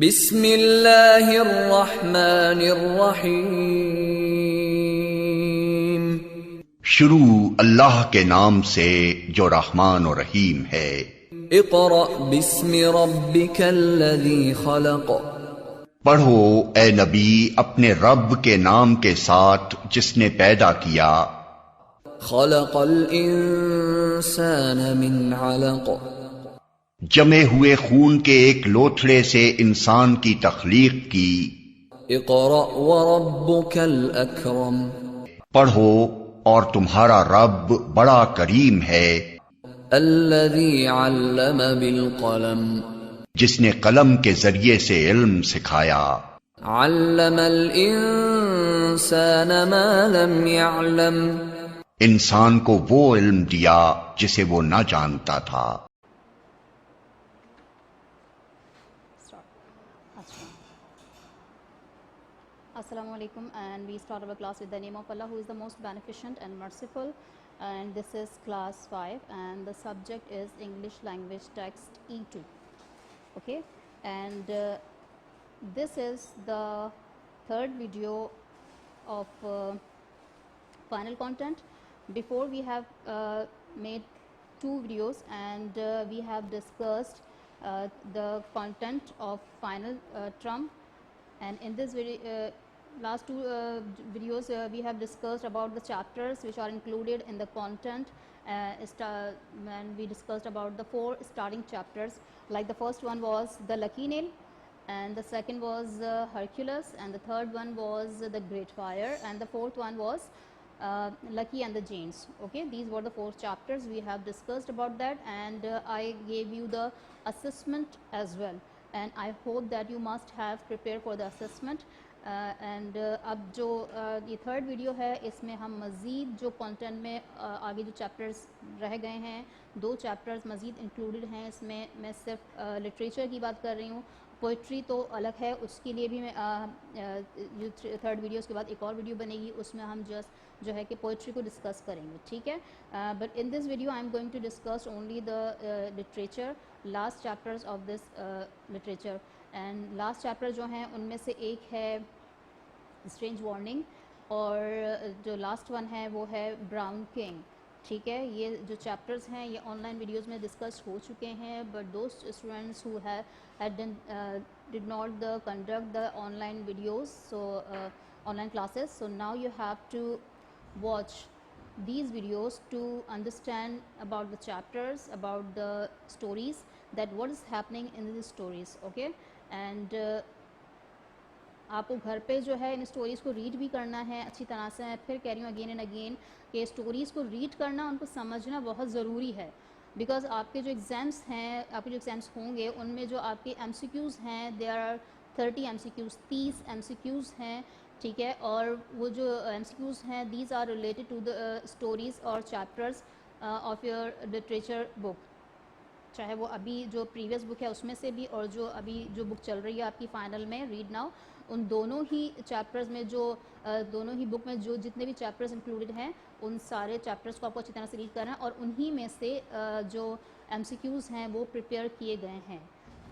बिस्मिल्लाहिर्रहमानिर्रहीम। शुरू अल्लाह के नाम से जो रहमान और रहीम है। इक़रा बिस्मि रब्बिकल्लज़ी खलक़। पढ़ो ए नबी अपने रब के नाम के साथ जिसने पैदा किया। खलक़ल इंसान मिन अलक़। जमे हुए खून के एक लोथड़े से इंसान की तख्लीक की। इक़रा व रब्बुकल अकरम। पढ़ो और तुम्हारा रब बड़ा करीम है। अल्लज़ी अल्लम बिल क़लम। जिसने कलम के जरिए से इल्म सिखाया। अल्लमल इंसान मा लम यअलम। इंसान को वो इल्म दिया जिसे वो न जानता था। Assalamu alaikum, and we start our class with the name of Allah, who is the most beneficent and merciful. And this is class 5, and the subject is English language text E2. Okay, and this is the third video of final content. Before we have made 2 videos, and we have discussed the content of final term, and in this video last 2 videos we have discussed about the chapters which are included in the content, and we discussed about the 4 starting chapters. Like the first one was the Lucky Nail, and the second was Hercules, and the third one was the Great Fire, and the fourth one was Lucky and the Janes. Okay, these were the 4 chapters we have discussed about that, and I gave you the assessment as well, and I hope that you must have prepared for the assessment. And अब जो ये third video है, इसमें हम मज़ीद जो content में आगे जो चैप्टर्स रह गए हैं, 2 चैप्टर्स मज़ीद इंक्लूडेड हैं इसमें। मैं सिर्फ लिटरेचर की बात कर रही हूँ, पोइट्री तो अलग है, उसके लिए भी मैं जो थर्ड वीडियो के बाद एक और वीडियो बनेगी, उसमें हम जस्ट जो है कि पोइट्री को डिस्कस करेंगे, ठीक है। But in this video I am going to discuss only the literature, last chapters of this literature. And last chapter जो हैं उनमें से एक है स्ट्रेंज वार्निंग, और जो लास्ट वन है वो है ब्राउन किंग, ठीक है। ये जो चैप्टर्स हैं ये ऑनलाइन वीडियोस में डिस्कस हो चुके हैं, but those students who did not conduct the online videos, so online classes, so now you have to watch these videos to understand about the chapters, about the stories, that what is happening in these stories. Okay, and आपको घर पे जो है इन stories को read भी करना है अच्छी तरह से। मैं फिर कह रही हूँ अगेन एंड अगेन कि स्टोरीज़ को रीड करना, उनको समझना बहुत ज़रूरी है, बिकॉज आपके जो एग्ज़ाम्स हैं, आपके जो एग्ज़ाम्स होंगे उनमें जो आपके MCQs हैं, देयर आर 30 MCQs, 30 MCQs हैं, ठीक है। और वो जो MCQs हैं, these are related to the stories और chapters of your literature book, चाहे वो अभी जो प्रीवियस बुक है उसमें से भी, और जो अभी जो बुक चल रही है आपकी फ़ाइनल में रीड नाउ, उन दोनों ही चैप्टर्स में जो दोनों ही बुक में जो जितने भी चैप्टर्स इंक्लूडेड हैं, उन सारे चैप्टर्स को आपको अच्छी तरह से रीड करना है, और उन्हीं में से जो MCQs हैं वो प्रिपेयर किए गए हैं,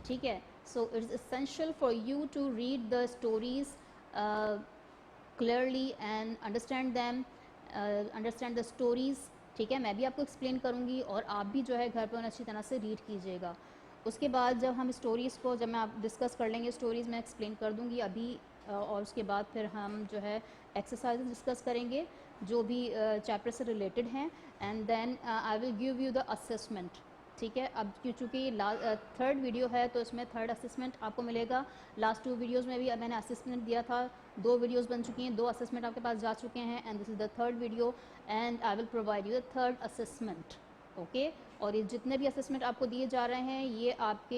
ठीक है। So it's essential for you to read the stories clearly and understand them, understand the stories, ठीक है। मैं भी आपको एक्सप्लेन करूँगी, और आप भी जो है घर पर उन्हें अच्छी तरह से रीड कीजिएगा। उसके बाद जब हम स्टोरीज़ को, जब मैं आप डिस्कस कर लेंगे स्टोरीज़, मैं एक्सप्लेन कर दूँगी अभी, और उसके बाद फिर हम जो है एक्सरसाइज डिस्कस करेंगे जो भी चैप्टर से रिलेटेड हैं, and then I will give you the assessment, ठीक है। अब चूँकि थर्ड वीडियो है तो इसमें थर्ड असेसमेंट आपको मिलेगा। लास्ट 2 वीडियोज़ में भी मैंने असेसमेंट दिया था, 2 वीडियोज़ बन चुकी हैं, 2 असेसमेंट आपके पास जा चुके हैं, and this is the third video, and I will provide you the third assessment, okay. और ये जितने भी असेसमेंट आपको दिए जा रहे हैं ये आपके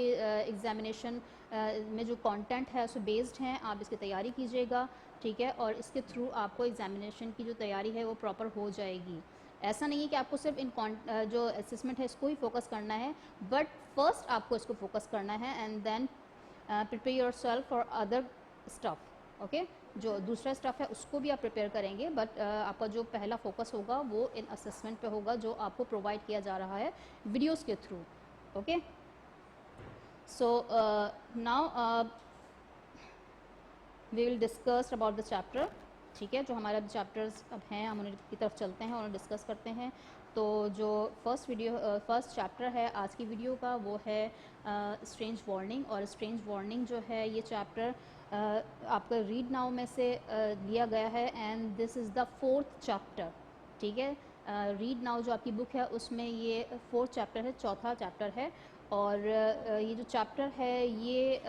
एग्ज़ामिनेशन में जो कंटेंट है उससे बेस्ड हैं, आप इसकी तैयारी कीजिएगा, ठीक है। और इसके थ्रू आपको एग्ज़ामिनेशन की जो तैयारी है वो प्रॉपर हो जाएगी। ऐसा नहीं है कि आपको सिर्फ इन जो असेसमेंट है इसको ही फोकस करना है, बट फर्स्ट आपको इसको फोकस करना है, and then prepare yourself for other stuff, okay. जो दूसरा स्टफ है उसको भी आप प्रिपेयर करेंगे, बट आपका जो पहला फोकस होगा वो इन असेसमेंट पे होगा जो आपको प्रोवाइड किया जा रहा है वीडियोस के through, okay. So now we will discuss about the chapter, ठीक है। जो हमारे अब चैप्टर्स अब हैं हम उनकी तरफ चलते हैं और उन्हें डिस्कस करते हैं। तो जो फर्स्ट चैप्टर है आज की वीडियो का वो है स्ट्रेंज वार्निंग। और स्ट्रेंज वार्निंग जो है ये चैप्टर आपका रीड नाउ में से लिया गया है and this is the 4th chapter, ठीक है। रीड नाउ जो आपकी बुक है उसमें ये 4th चैप्टर है, चौथा चैप्टर है। और ये जो चैप्टर है ये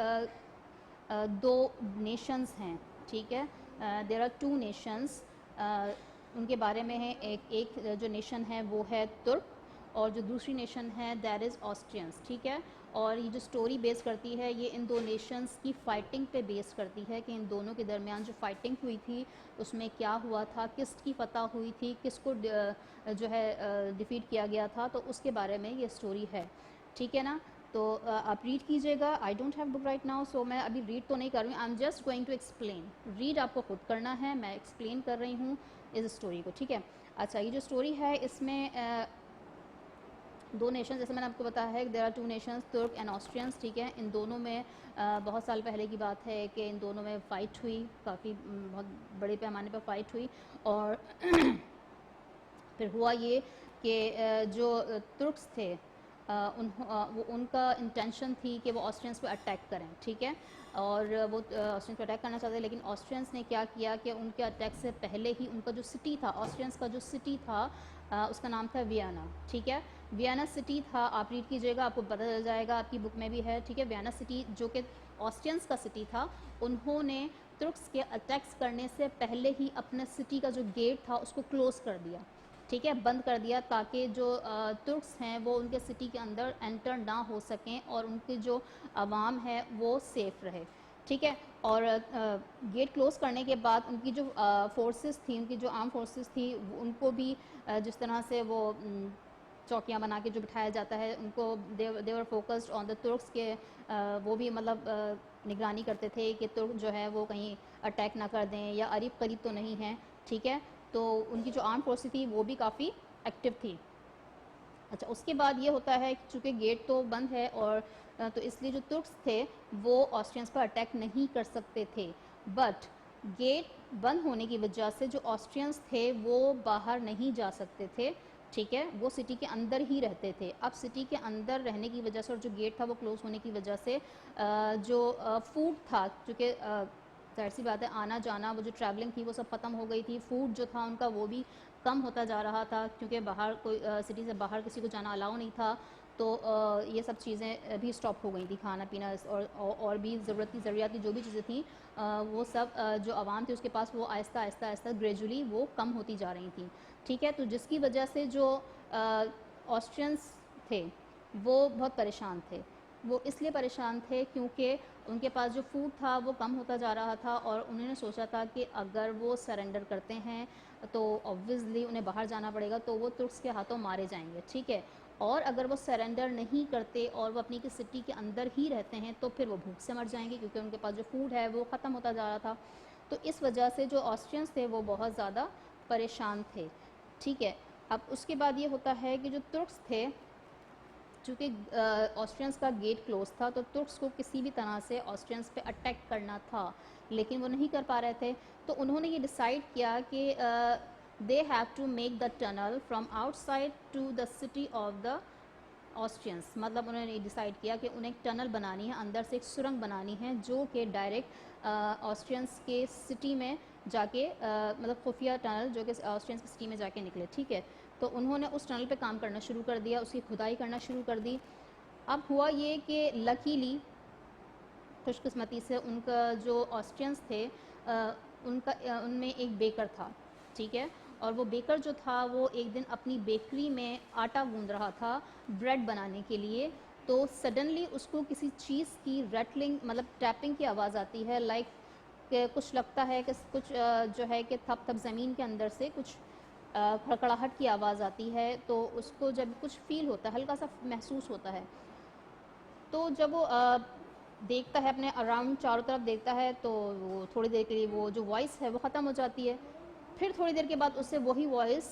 दो नेशंस हैं, ठीक है। देयर आर 2 नेशंस, उनके बारे में है। एक जो नेशन है वो है तुर्क और जो दूसरी नेशन है दैट इज़ ऑस्ट्रियंस, ठीक है। और ये जो स्टोरी बेस करती है ये इन दो नेशंस की फ़ाइटिंग पे बेस करती है कि इन दोनों के दरमियान जो फ़ाइटिंग हुई थी उसमें क्या हुआ था, किसकी फतह हुई थी, किसको जो है डिफीट किया गया था, तो उसके बारे में ये स्टोरी है, ठीक है ना। तो आप रीड कीजिएगा। I don't have book right now, so मैं अभी रीड तो नहीं कर रही हूँ, I am just going to explain. Read आपको खुद करना है, मैं एक्सप्लेन कर रही हूँ इस स्टोरी को, ठीक है। अच्छा, ये जो स्टोरी है इसमें दो नेशन, जैसे मैंने आपको बताया है देयर आर 2 नेशंस, तुर्क एंड ऑस्ट्रियंस, ठीक है। इन दोनों में बहुत साल पहले की बात है कि इन दोनों में फ़ाइट हुई, काफ़ी बहुत बड़े पैमाने पर फ़ाइट हुई। और फिर हुआ ये कि जो तुर्क्स थे वो उनका इंटेंशन थी कि वो ऑस्ट्रियंस पे अटैक करें, ठीक है। और वो ऑस्ट्रियंस पे अटैक करना चाहते थे, लेकिन ऑस्ट्रियंस ने क्या किया कि उनके अटैक से पहले ही उनका जो सिटी था, ऑस्ट्रियंस का जो सिटी था उसका नाम था वियना, ठीक है। वियना सिटी था, आप रीड कीजिएगा आपको पता चल जाएगा, आपकी बुक में भी है, ठीक है। वियना सिटी जो कि ऑस्ट्रियंस का सिटी था, उन्होंने तुर्क्स के अटैक्स करने से पहले ही अपने सिटी का जो गेट था उसको क्लोज़ कर दिया, ठीक है, बंद कर दिया, ताकि जो तुर्क्स हैं वो उनके सिटी के अंदर एंटर ना हो सकें और उनकी जो आवाम है वो सेफ़ रहे, ठीक है। और गेट क्लोज़ करने के बाद उनकी जो फोर्सेस थी, उनकी जो आर्म फोर्सेस थी, उनको भी जिस तरह से वो चौकियाँ बना के जो बिठाया जाता है, उनको देवर फोकस्ड ऑन द तुर्क्स के वो भी मतलब निगरानी करते थे कि तुर्क जो है वो कहीं अटैक ना कर दें या करीब करीब तो नहीं हैं, ठीक है। तो उनकी जो आर्म फोर्स थी वो भी काफ़ी एक्टिव थी। अच्छा, उसके बाद ये होता है कि चूँकि गेट तो बंद है और तो इसलिए जो तुर्क्स थे वो ऑस्ट्रियंस पर अटैक नहीं कर सकते थे। बट गेट बंद होने की वजह से जो ऑस्ट्रियंस थे वो बाहर नहीं जा सकते थे, ठीक है, वो सिटी के अंदर ही रहते थे। अब सिटी के अंदर रहने की वजह से और जो गेट था वो क्लोज़ होने की वजह से जो फूड था, चूँकि ज़ाहिर सी बात है आना जाना वो जो ट्रैवलिंग थी वो सब ख़त्म हो गई थी। फूड जो था उनका वो भी कम होता जा रहा था, क्योंकि बाहर कोई सिटी से बाहर किसी को जाना अलाउ नहीं था। तो ये सब चीज़ें भी स्टॉप हो गई थी, खाना पीना और भी ज़रूरियाती जो भी चीज़ें थी वो सब जो आवाम थी उसके पास वो आहिस्ता आहिस्ता आहिस्ता ग्रेजुअली वो कम होती जा रही थी, ठीक है। तो जिसकी वजह से जो ऑस्ट्रियंस थे वो बहुत परेशान थे। वो इसलिए परेशान थे क्योंकि उनके पास जो फूड था वो कम होता जा रहा था और उन्होंने सोचा था कि अगर वो सरेंडर करते हैं तो ऑब्वियसली उन्हें बाहर जाना पड़ेगा, तो वो तुर्क्स के हाथों मारे जाएंगे, ठीक है। और अगर वो सरेंडर नहीं करते और वो अपनी की सिटी के अंदर ही रहते हैं तो फिर वो भूख से मर जाएंगे, क्योंकि उनके पास जो फूड है वो ख़त्म होता जा रहा था। तो इस वजह से जो ऑस्ट्रियंस थे वो बहुत ज़्यादा परेशान थे, ठीक है। अब उसके बाद ये होता है कि जो तुर्क्स थे, चूँकि ऑस्ट्रियंस का गेट क्लोज था, तो तुर्क्स को किसी भी तरह से ऑस्ट्रियंस पे अटैक करना था, लेकिन वो नहीं कर पा रहे थे। तो उन्होंने ये डिसाइड किया कि they have to make the tunnel from outside to the city of the Austrians. मतलब उन्होंने ये डिसाइड किया कि उन्हें एक टनल बनानी है, अंदर से एक सुरंग बनानी है जो कि डायरेक्ट ऑस्ट्रियंस के सिटी में जाके मतलब खुफिया टनल जो कि ऑस्ट्रियंस की सिटी में जाके निकले, ठीक है। तो उन्होंने उस टनल पे काम करना शुरू कर दिया, उसकी खुदाई करना शुरू कर दी। अब हुआ ये कि लकीली, खुशकिस्मती से, उनका जो ऑस्ट्रियंस थे उनमें एक बेकर था, ठीक है। और वो बेकर जो था वो एक दिन अपनी बेकरी में आटा गूंद रहा था ब्रेड बनाने के लिए, तो सडनली उसको किसी चीज़ की रैटलिंग मतलब टैपिंग की आवाज़ आती है, लाइक कुछ लगता है कि कुछ जो है कि थप थप ज़मीन के अंदर से कुछ खड़खड़ाहट की आवाज़ आती है। तो उसको जब कुछ फील होता है, हल्का सा महसूस होता है, तो जब वो देखता है अपने अराउंड, चारों तरफ देखता है, तो वो थोड़ी देर के लिए वो जो वॉइस है वो ख़त्म हो जाती है। फिर थोड़ी देर के बाद उससे वही वॉइस,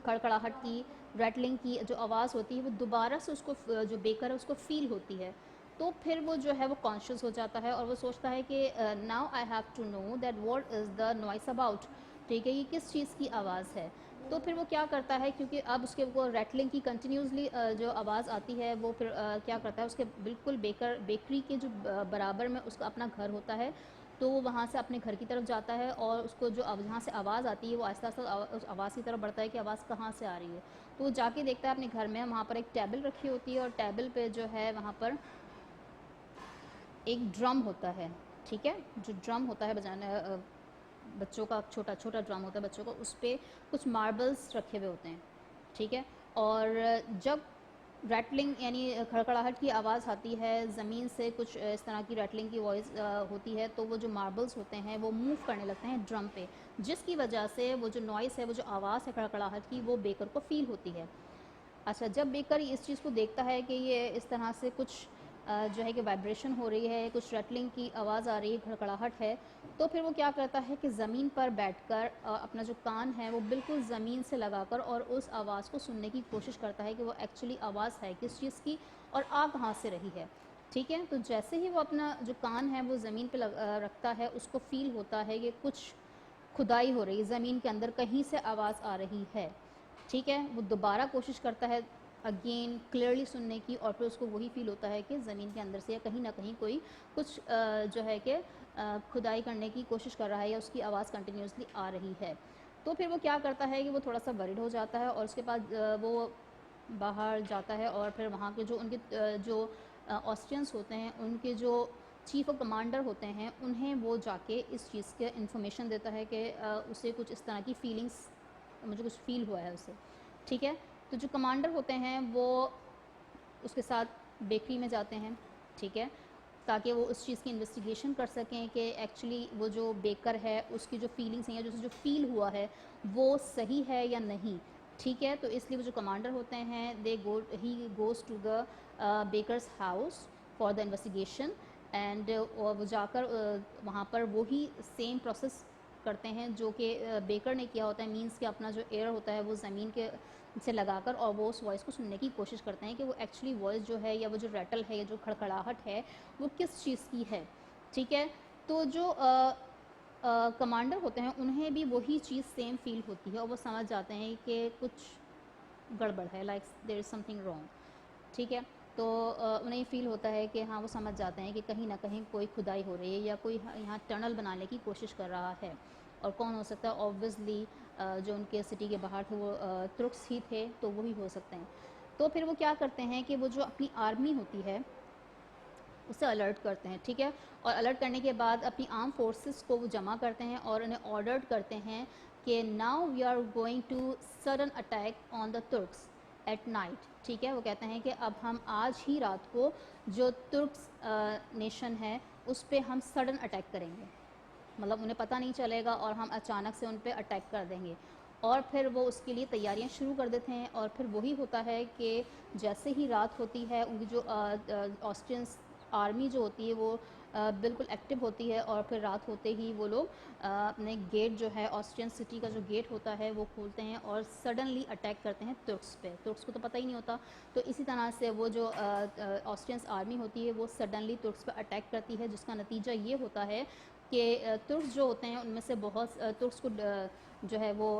खड़खड़ाहट की, रैटलिंग की जो आवाज़ होती है वो दोबारा से उसको जो बेकर है उसको फील होती है। तो फिर वो जो है वो कॉन्शियस हो जाता है और वो सोचता है कि now I have to know that what is the noise about, ठीक है, ये किस चीज़ की आवाज़ है। तो फिर वो क्या करता है, क्योंकि अब उसके वो रैटलिंग की कंटिन्यूसली जो आवाज़ आती है, वो फिर क्या करता है, उसके बिल्कुल बेकरी के जो बराबर में उसका अपना घर होता है, तो वो वहाँ से अपने घर की तरफ जाता है और उसको जो जहाँ से आवाज़ आती है वो आहिस्ता आहिस्ता उस आवाज़ की तरफ बढ़ता है कि आवाज़ कहाँ से आ रही है। तो वो जाके देखता है अपने घर में, वहाँ पर एक टेबल रखी होती है और टेबल पे जो है वहाँ पर एक ड्रम होता है, ठीक है, जो ड्रम होता है बजाने बच्चों का, छोटा छोटा ड्रम होता है बच्चों का, उस पर कुछ मार्बल्स रखे हुए होते हैं, ठीक है। और जब रैटलिंग यानी खड़खड़ाहट की आवाज़ आती है ज़मीन से, कुछ इस तरह की रैटलिंग की वॉइस होती है, तो वो जो मार्बल्स होते हैं वो मूव करने लगते हैं ड्रम पे, जिसकी वजह से वो जो नॉइस है, वो जो आवाज़ है खड़खड़ाहट की, वो बेकर को फील होती है। अच्छा, जब बेकर इस चीज़ को देखता है कि ये इस तरह से कुछ जो है कि वाइब्रेशन हो रही है, कुछ रटलिंग की आवाज़ आ रही है, खड़खड़ाहट है, तो फिर वो क्या करता है कि ज़मीन पर बैठकर अपना जो कान है वो बिल्कुल ज़मीन से लगाकर और उस आवाज़ को सुनने की कोशिश करता है कि वो एक्चुअली आवाज़ है किस चीज़ की और आ कहाँ से रही है, ठीक है। तो जैसे ही वो अपना जो कान है वो ज़मीन पर रखता है, उसको फील होता है कि कुछ खुदाई हो रही है, ज़मीन के अंदर कहीं से आवाज़ आ रही है, ठीक है। वो दोबारा कोशिश करता है अगेन क्लियरली सुनने की, और फिर उसको वही फील होता है कि ज़मीन के अंदर से या कहीं ना कहीं कोई कुछ जो है कि खुदाई करने की कोशिश कर रहा है या उसकी आवाज़ कंटिन्यूसली आ रही है। तो फिर वो क्या करता है कि वो थोड़ा सा वरिड हो जाता है और उसके बाद वो बाहर जाता है और फिर वहाँ के जो उनके जो ऑस्ट्रियंस होते हैं, उनके जो चीफ़ ऑफ कमांडर होते हैं, उन्हें वो जाके इस चीज़ के इन्फॉर्मेशन देता है कि उसे कुछ इस तरह की फीलिंग्स, मुझे कुछ फ़ील हुआ है उसे, ठीक है। तो जो कमांडर होते हैं वो उसके साथ बेकरी में जाते हैं, ठीक है, ताकि वो उस चीज़ की इन्वेस्टिगेशन कर सकें कि एक्चुअली वो जो बेकर है उसकी जो फीलिंग्स हैं या जो फील हुआ है वो सही है या नहीं, ठीक है। तो इसलिए वो जो कमांडर होते हैं he goes to the baker's house for the investigation, and वो जाकर वहाँ पर वही सेम प्रोसेस करते हैं जो कि बेकर ने किया होता है, मींस कि अपना जो एयर होता है वो ज़मीन के से लगाकर और वो उस वॉइस को सुनने की कोशिश करते हैं कि वो एक्चुअली वॉइस जो है या वो जो रैटल है या जो खड़खड़ाहट है वो किस चीज़ की है, ठीक है। तो जो कमांडर होते हैं उन्हें भी वही चीज़ सेम फील होती है और वो समझ जाते हैं कि कुछ गड़बड़ है, like there is something wrong, ठीक है। तो उन्हें फील होता है कि हाँ, वो समझ जाते हैं कि कहीं ना कहीं कोई खुदाई हो रही है या कोई यहाँ टनल बनाने की कोशिश कर रहा है। और कौन हो सकता है, ऑब्वियसली जो उनके सिटी के बाहर थे वो तुर्क्स ही थे, तो वही हो सकते हैं। तो फिर वो क्या करते हैं कि वो जो अपनी आर्मी होती है उसे अलर्ट करते हैं, ठीक है। और अलर्ट करने के बाद अपनी आर्म फोर्सेस को वो जमा करते हैं और उन्हें ऑर्डर करते हैं कि now we are going to sudden attack on the Turks at night, ठीक है। वो कहते हैं कि अब हम आज ही रात को जो तुर्क्स नेशन है उस पर हम सडन अटैक करेंगे, मतलब उन्हें पता नहीं चलेगा और हम अचानक से उन पर अटैक कर देंगे। और फिर वो उसके लिए तैयारियां शुरू कर देते हैं और फिर वही होता है कि जैसे ही रात होती है उनकी जो ऑस्ट्रियंस आर्मी जो होती है वो बिल्कुल एक्टिव होती है और फिर रात होते ही वो लोग अपने गेट जो है ऑस्ट्रियन सिटी का जो गेट होता है वो खोलते हैं और सडनली अटैक करते हैं तुर्क्स पे। तुर्क्स को तो पता ही नहीं होता, तो इसी तरह से वो जो ऑस्ट्रियंस आर्मी होती है वो सडनली तुर्क्स पे अटैक करती है, जिसका नतीजा ये होता है कि तुर्क्स जो होते हैं उनमें से बहुत तुर्क्स को जो है वो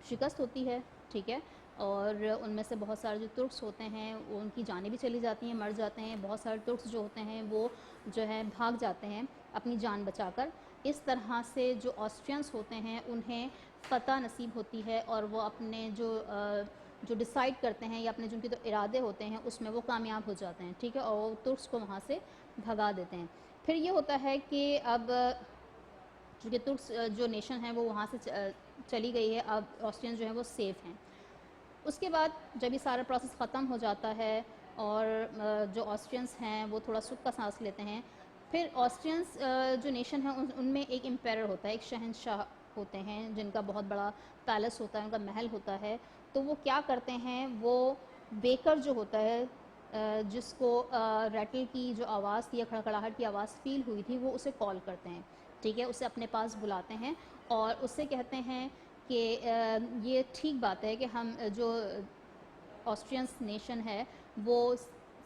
शिकस्त होती है, ठीक है। और उनमें से बहुत सारे जो तुर्क्स होते हैं वो उनकी जानें भी चली जाती हैं, मर जाते हैं। बहुत सारे तुर्क्स जो होते हैं वो जो है भाग जाते हैं अपनी जान बचाकर। इस तरह से जो ऑस्ट्रियंस होते हैं उन्हें फ़तह नसीब होती है और वो अपने जो डिसाइड करते हैं या अपने जो उनके जो इरादे होते हैं उसमें वो कामयाब हो जाते हैं, ठीक है, और वो तुर्क्स को वहाँ से भगा देते हैं। फिर ये होता है कि अब चूँकि तुर्क्स जो नेशन है वो वहाँ से चली गई है, अब ऑस्ट्रियंस जो हैं वो सेफ़ हैं। उसके बाद जब ये सारा प्रोसेस ख़त्म हो जाता है और जो ऑस्ट्रियंस हैं वो थोड़ा सुख का सांस लेते हैं, फिर ऑस्ट्रियंस जो नेशन है उनमें एक एम्पायर होता है, एक शहंशाह होते हैं जिनका बहुत बड़ा पैलेस होता है, उनका महल होता है। तो वो क्या करते हैं, वो बेकर जो होता है जिसको रैटल की जो आवाज़ थी या खड़खड़ाहट की आवाज़ फ़ील हुई थी, वो उसे कॉल करते हैं, ठीक है, उसे अपने पास बुलाते हैं और उससे कहते हैं कि ये ठीक बात है कि हम जो ऑस्ट्रियंस नेशन है वो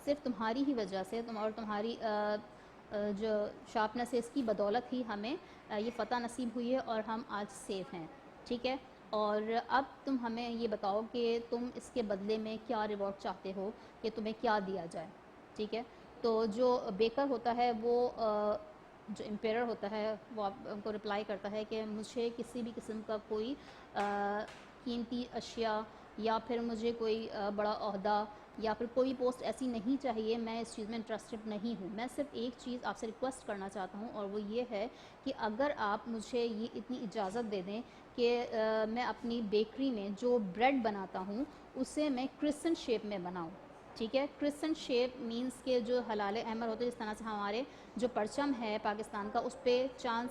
सिर्फ तुम्हारी ही वजह से और तुम्हारी जो शार्पनेस है इसकी बदौलत ही हमें ये फ़तह नसीब हुई है और हम आज सेफ़ हैं, ठीक है। और अब तुम हमें ये बताओ कि तुम इसके बदले में क्या रिवॉर्ड चाहते हो, कि तुम्हें क्या दिया जाए, ठीक है। तो जो बेकर होता है वो जो एम्पेरर होता है वो उनको रिप्लाई करता है कि मुझे किसी भी किस्म का कोई कीमती अशिया या फिर मुझे कोई बड़ा ओहदा या फिर कोई पोस्ट ऐसी नहीं चाहिए, मैं इस चीज़ में इंटरेस्टेड नहीं हूँ। मैं सिर्फ एक चीज़ आपसे रिक्वेस्ट करना चाहता हूँ और वो ये है कि अगर आप मुझे ये इतनी इजाज़त दे दें कि मैं अपनी बेकरी में जो ब्रेड बनाता हूँ उसे मैं क्रिसेंट शेप में बनाऊँ, ठीक है। क्रिसेंट शेप मींस के जो हलाल अहमर होते हैं, जिस तरह से हमारे जो परचम है पाकिस्तान का उस पर चांद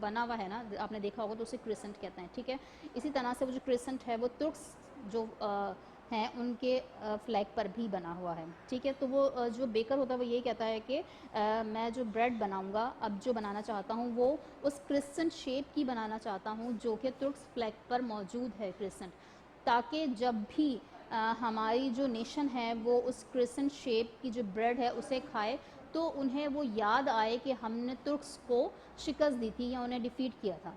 बना हुआ है ना, आपने देखा होगा, तो उसे क्रिसेंट कहते हैं, ठीक है। इसी तरह से वो जो क्रिसेंट है वो तुर्क्स जो हैं उनके फ्लैग पर भी बना हुआ है, ठीक है। तो वो जो बेकर होता है वो यही कहता है कि मैं जो ब्रेड बनाऊंगा, अब जो बनाना चाहता हूँ वो उस क्रिसेंट शेप की बनाना चाहता हूँ जो कि तुर्क्स फ्लैग पर मौजूद है, क्रिसेंट, ताकि जब भी हमारी जो नेशन है वो उस क्रिसेंट शेप की जो ब्रेड है उसे खाए तो उन्हें वो याद आए कि हमने तुर्क्स को शिकस्त दी थी या उन्हें डिफ़ीट किया था,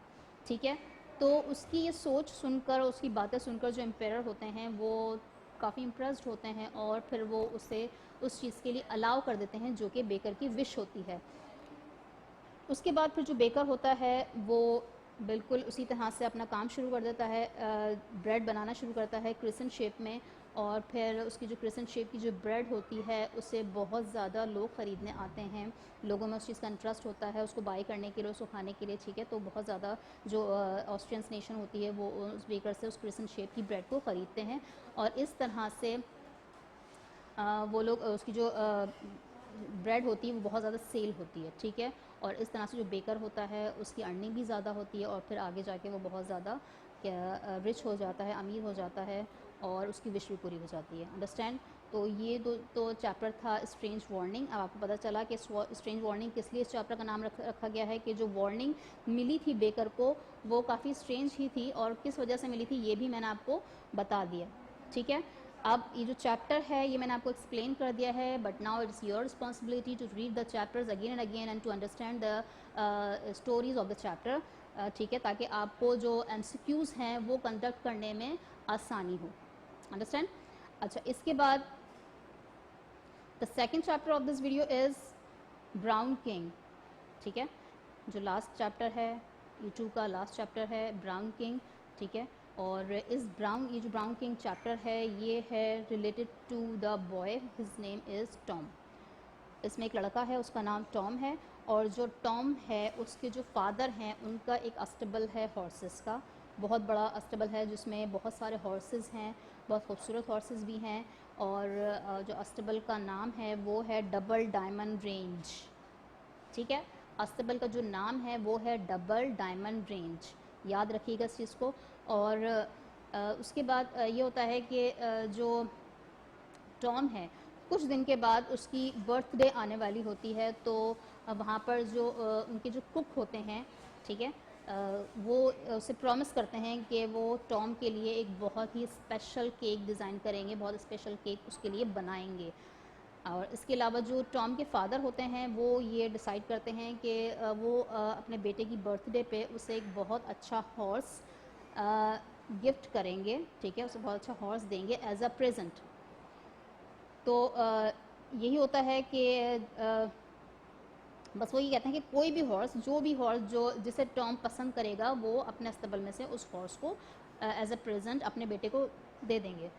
ठीक है। तो उसकी ये सोच सुनकर, उसकी बातें सुनकर जो एम्पेरर होते हैं वो काफ़ी इम्प्रेस्ड होते हैं और फिर वो उसे उस चीज़ के लिए अलाउ कर देते हैं जो कि बेकर की विश होती है। उसके बाद फिर जो बेकर होता है वो बिल्कुल उसी तरह से अपना काम शुरू कर देता है, ब्रेड बनाना शुरू करता है क्रिसेंट शेप में, और फिर उसकी जो क्रिसेंट शेप की जो ब्रेड होती है उसे बहुत ज़्यादा लोग ख़रीदने आते हैं, लोगों में उस चीज़ का इंटरेस्ट होता है उसको बाई करने के लिए, उसको खाने के लिए, ठीक है। तो बहुत ज़्यादा जो ऑस्ट्रियंस नेशन होती है वो उस बेकर से उस क्रिसेंट शेप की ब्रेड को ख़रीदते हैं और इस तरह से वो लोग उसकी जो ब्रेड होती है वो बहुत ज़्यादा सेल होती है, ठीक है। और इस तरह से जो बेकर होता है उसकी अर्निंग भी ज़्यादा होती है और फिर आगे जाके वो बहुत ज़्यादा रिच हो जाता है, अमीर हो जाता है और उसकी विश भी पूरी हो जाती है, अंडरस्टैंड। तो ये तो चैप्टर था स्ट्रेंज वार्निंग। अब आपको पता चला कि स्ट्रेंज वार्निंग किस लिए इस चैप्टर का नाम रखा गया है, कि जो वार्निंग मिली थी बेकर को वो काफ़ी स्ट्रेंज ही थी और किस वजह से मिली थी ये भी मैंने आपको बता दिया, ठीक है। अब ये जो चैप्टर है ये मैंने आपको एक्सप्लेन कर दिया है, but now it's your responsibility to read the chapters again and again and to understand the stories of the chapter, ठीक है, ताकि आपको जो MCQs हैं वो कंडक्ट करने में आसानी हो, अंडरस्टैंड। अच्छा, इसके बाद the second chapter of this video is brown king, ठीक है। जो लास्ट चैप्टर है E2 का लास्ट चैप्टर है ब्राउन किंग, ठीक है। और ये जो ब्राउन किंग चैप्टर है ये है related to the boy, his name is Tom. इसमें एक लड़का है उसका नाम टॉम है और जो टॉम है उसके जो फादर हैं उनका एक अस्टेबल है हॉर्सेस का, बहुत बड़ा अस्टेबल है जिसमें बहुत सारे हॉर्सेस हैं, बहुत खूबसूरत हॉर्सेस भी हैं। और जो अस्टेबल का नाम है वो है डबल डायमंड रेंज, ठीक है। अस्टेबल का जो नाम है वो है डबल डायमंड रेंज, याद रखिएगा इस चीज़ को। और उसके बाद ये होता है कि जो टॉम है कुछ दिन के बाद उसकी बर्थडे आने वाली होती है, तो वहाँ पर जो उनके जो कुक होते हैं, ठीक है, वो उसे प्रॉमिस करते हैं कि वो टॉम के लिए एक बहुत ही स्पेशल केक डिज़ाइन करेंगे, बहुत स्पेशल केक उसके लिए बनाएंगे। और इसके अलावा जो टॉम के फादर होते हैं वो ये डिसाइड करते हैं कि वो अपने बेटे की बर्थडे पे उसे एक बहुत अच्छा हॉर्स गिफ्ट करेंगे, ठीक है, उसे बहुत अच्छा हॉर्स देंगे एज अ प्रेजेंट। तो यही होता है कि बस वो ये कहते हैं कि कोई भी हॉर्स, जो भी हॉर्स जो जिसे टॉम पसंद करेगा वो अपने अस्तबल में से उस हॉर्स को एज अ प्रेजेंट अपने बेटे को दे देंगे।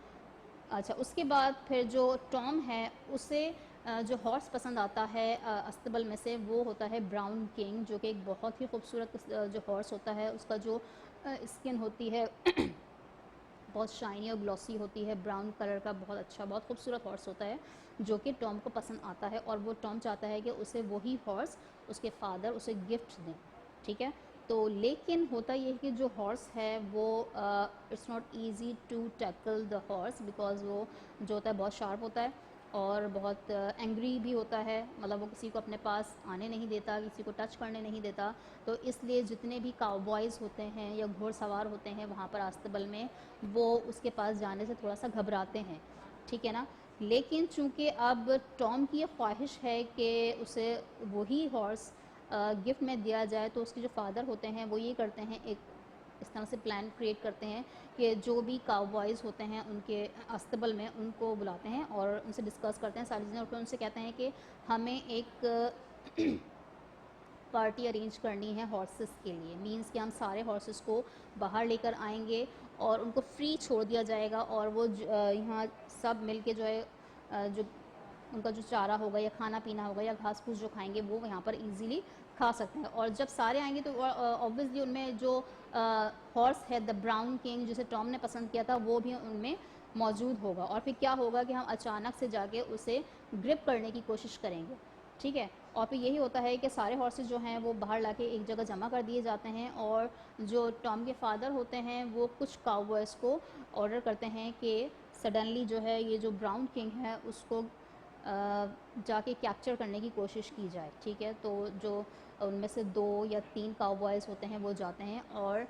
अच्छा, उसके बाद फिर जो टॉम है उसे जो हॉर्स पसंद आता है अस्तबल में से वो होता है ब्राउन किंग, जो कि एक बहुत ही खूबसूरत जो हॉर्स होता है, उसका जो स्किन होती है बहुत शाइनी और ग्लॉसी होती है, ब्राउन कलर का, बहुत अच्छा, बहुत खूबसूरत हॉर्स होता है जो कि टॉम को पसंद आता है और वो टॉम चाहता है कि उसे वही हॉर्स उसके फादर उसे गिफ्ट दें, ठीक है। तो लेकिन होता ये है कि जो हॉर्स है वो it's not easy to tackle the horse, because वो जो होता है बहुत शार्प होता है और बहुत एंग्री भी होता है, मतलब वो किसी को अपने पास आने नहीं देता, किसी को टच करने नहीं देता। तो इसलिए जितने भी काउबॉयज़ होते हैं या घोड़सवार होते हैं वहाँ पर अस्तबल में, वो उसके पास जाने से थोड़ा सा घबराते हैं, ठीक है ना। लेकिन चूंकि अब टॉम की ये ख्वाहिश है कि उसे वही हॉर्स गिफ्ट में दिया जाए, तो उसके जो फादर होते हैं वो ये करते हैं, एक इस तरह से प्लान क्रिएट करते हैं कि जो भी काउबॉयज़ होते हैं उनके अस्तबल में उनको बुलाते हैं और उनसे डिस्कस करते हैं सारी चीज़ें, और फिर उनसे कहते हैं कि हमें एक पार्टी अरेंज करनी है हॉर्सेस के लिए। मींस कि हम सारे हॉर्सेस को बाहर लेकर आएंगे और उनको फ्री छोड़ दिया जाएगा, और वो यहाँ सब मिल के जो है जो उनका जो चारा होगा या खाना पीना होगा या घास फूस जो खाएंगे वो यहाँ पर इजीली खा सकते हैं। और जब सारे आएंगे तो ऑब्वियसली उनमें जो हॉर्स है द ब्राउन किंग जिसे टॉम ने पसंद किया था वो भी उनमें मौजूद होगा। और फिर क्या होगा कि हम अचानक से जाके उसे ग्रिप करने की कोशिश करेंगे, ठीक है। और फिर यही होता है कि सारे हॉर्सेस जो हैं वो बाहर लाके एक जगह जमा कर दिए जाते हैं, और जो टॉम के फादर होते हैं वो कुछ काउबॉयज़ को ऑर्डर करते हैं कि सडनली जो है ये जो ब्राउन किंग है उसको जाके कैप्चर करने की कोशिश की जाए, ठीक है। तो जो उनमें से 2 या 3 काउबॉयज़ होते हैं वो जाते हैं और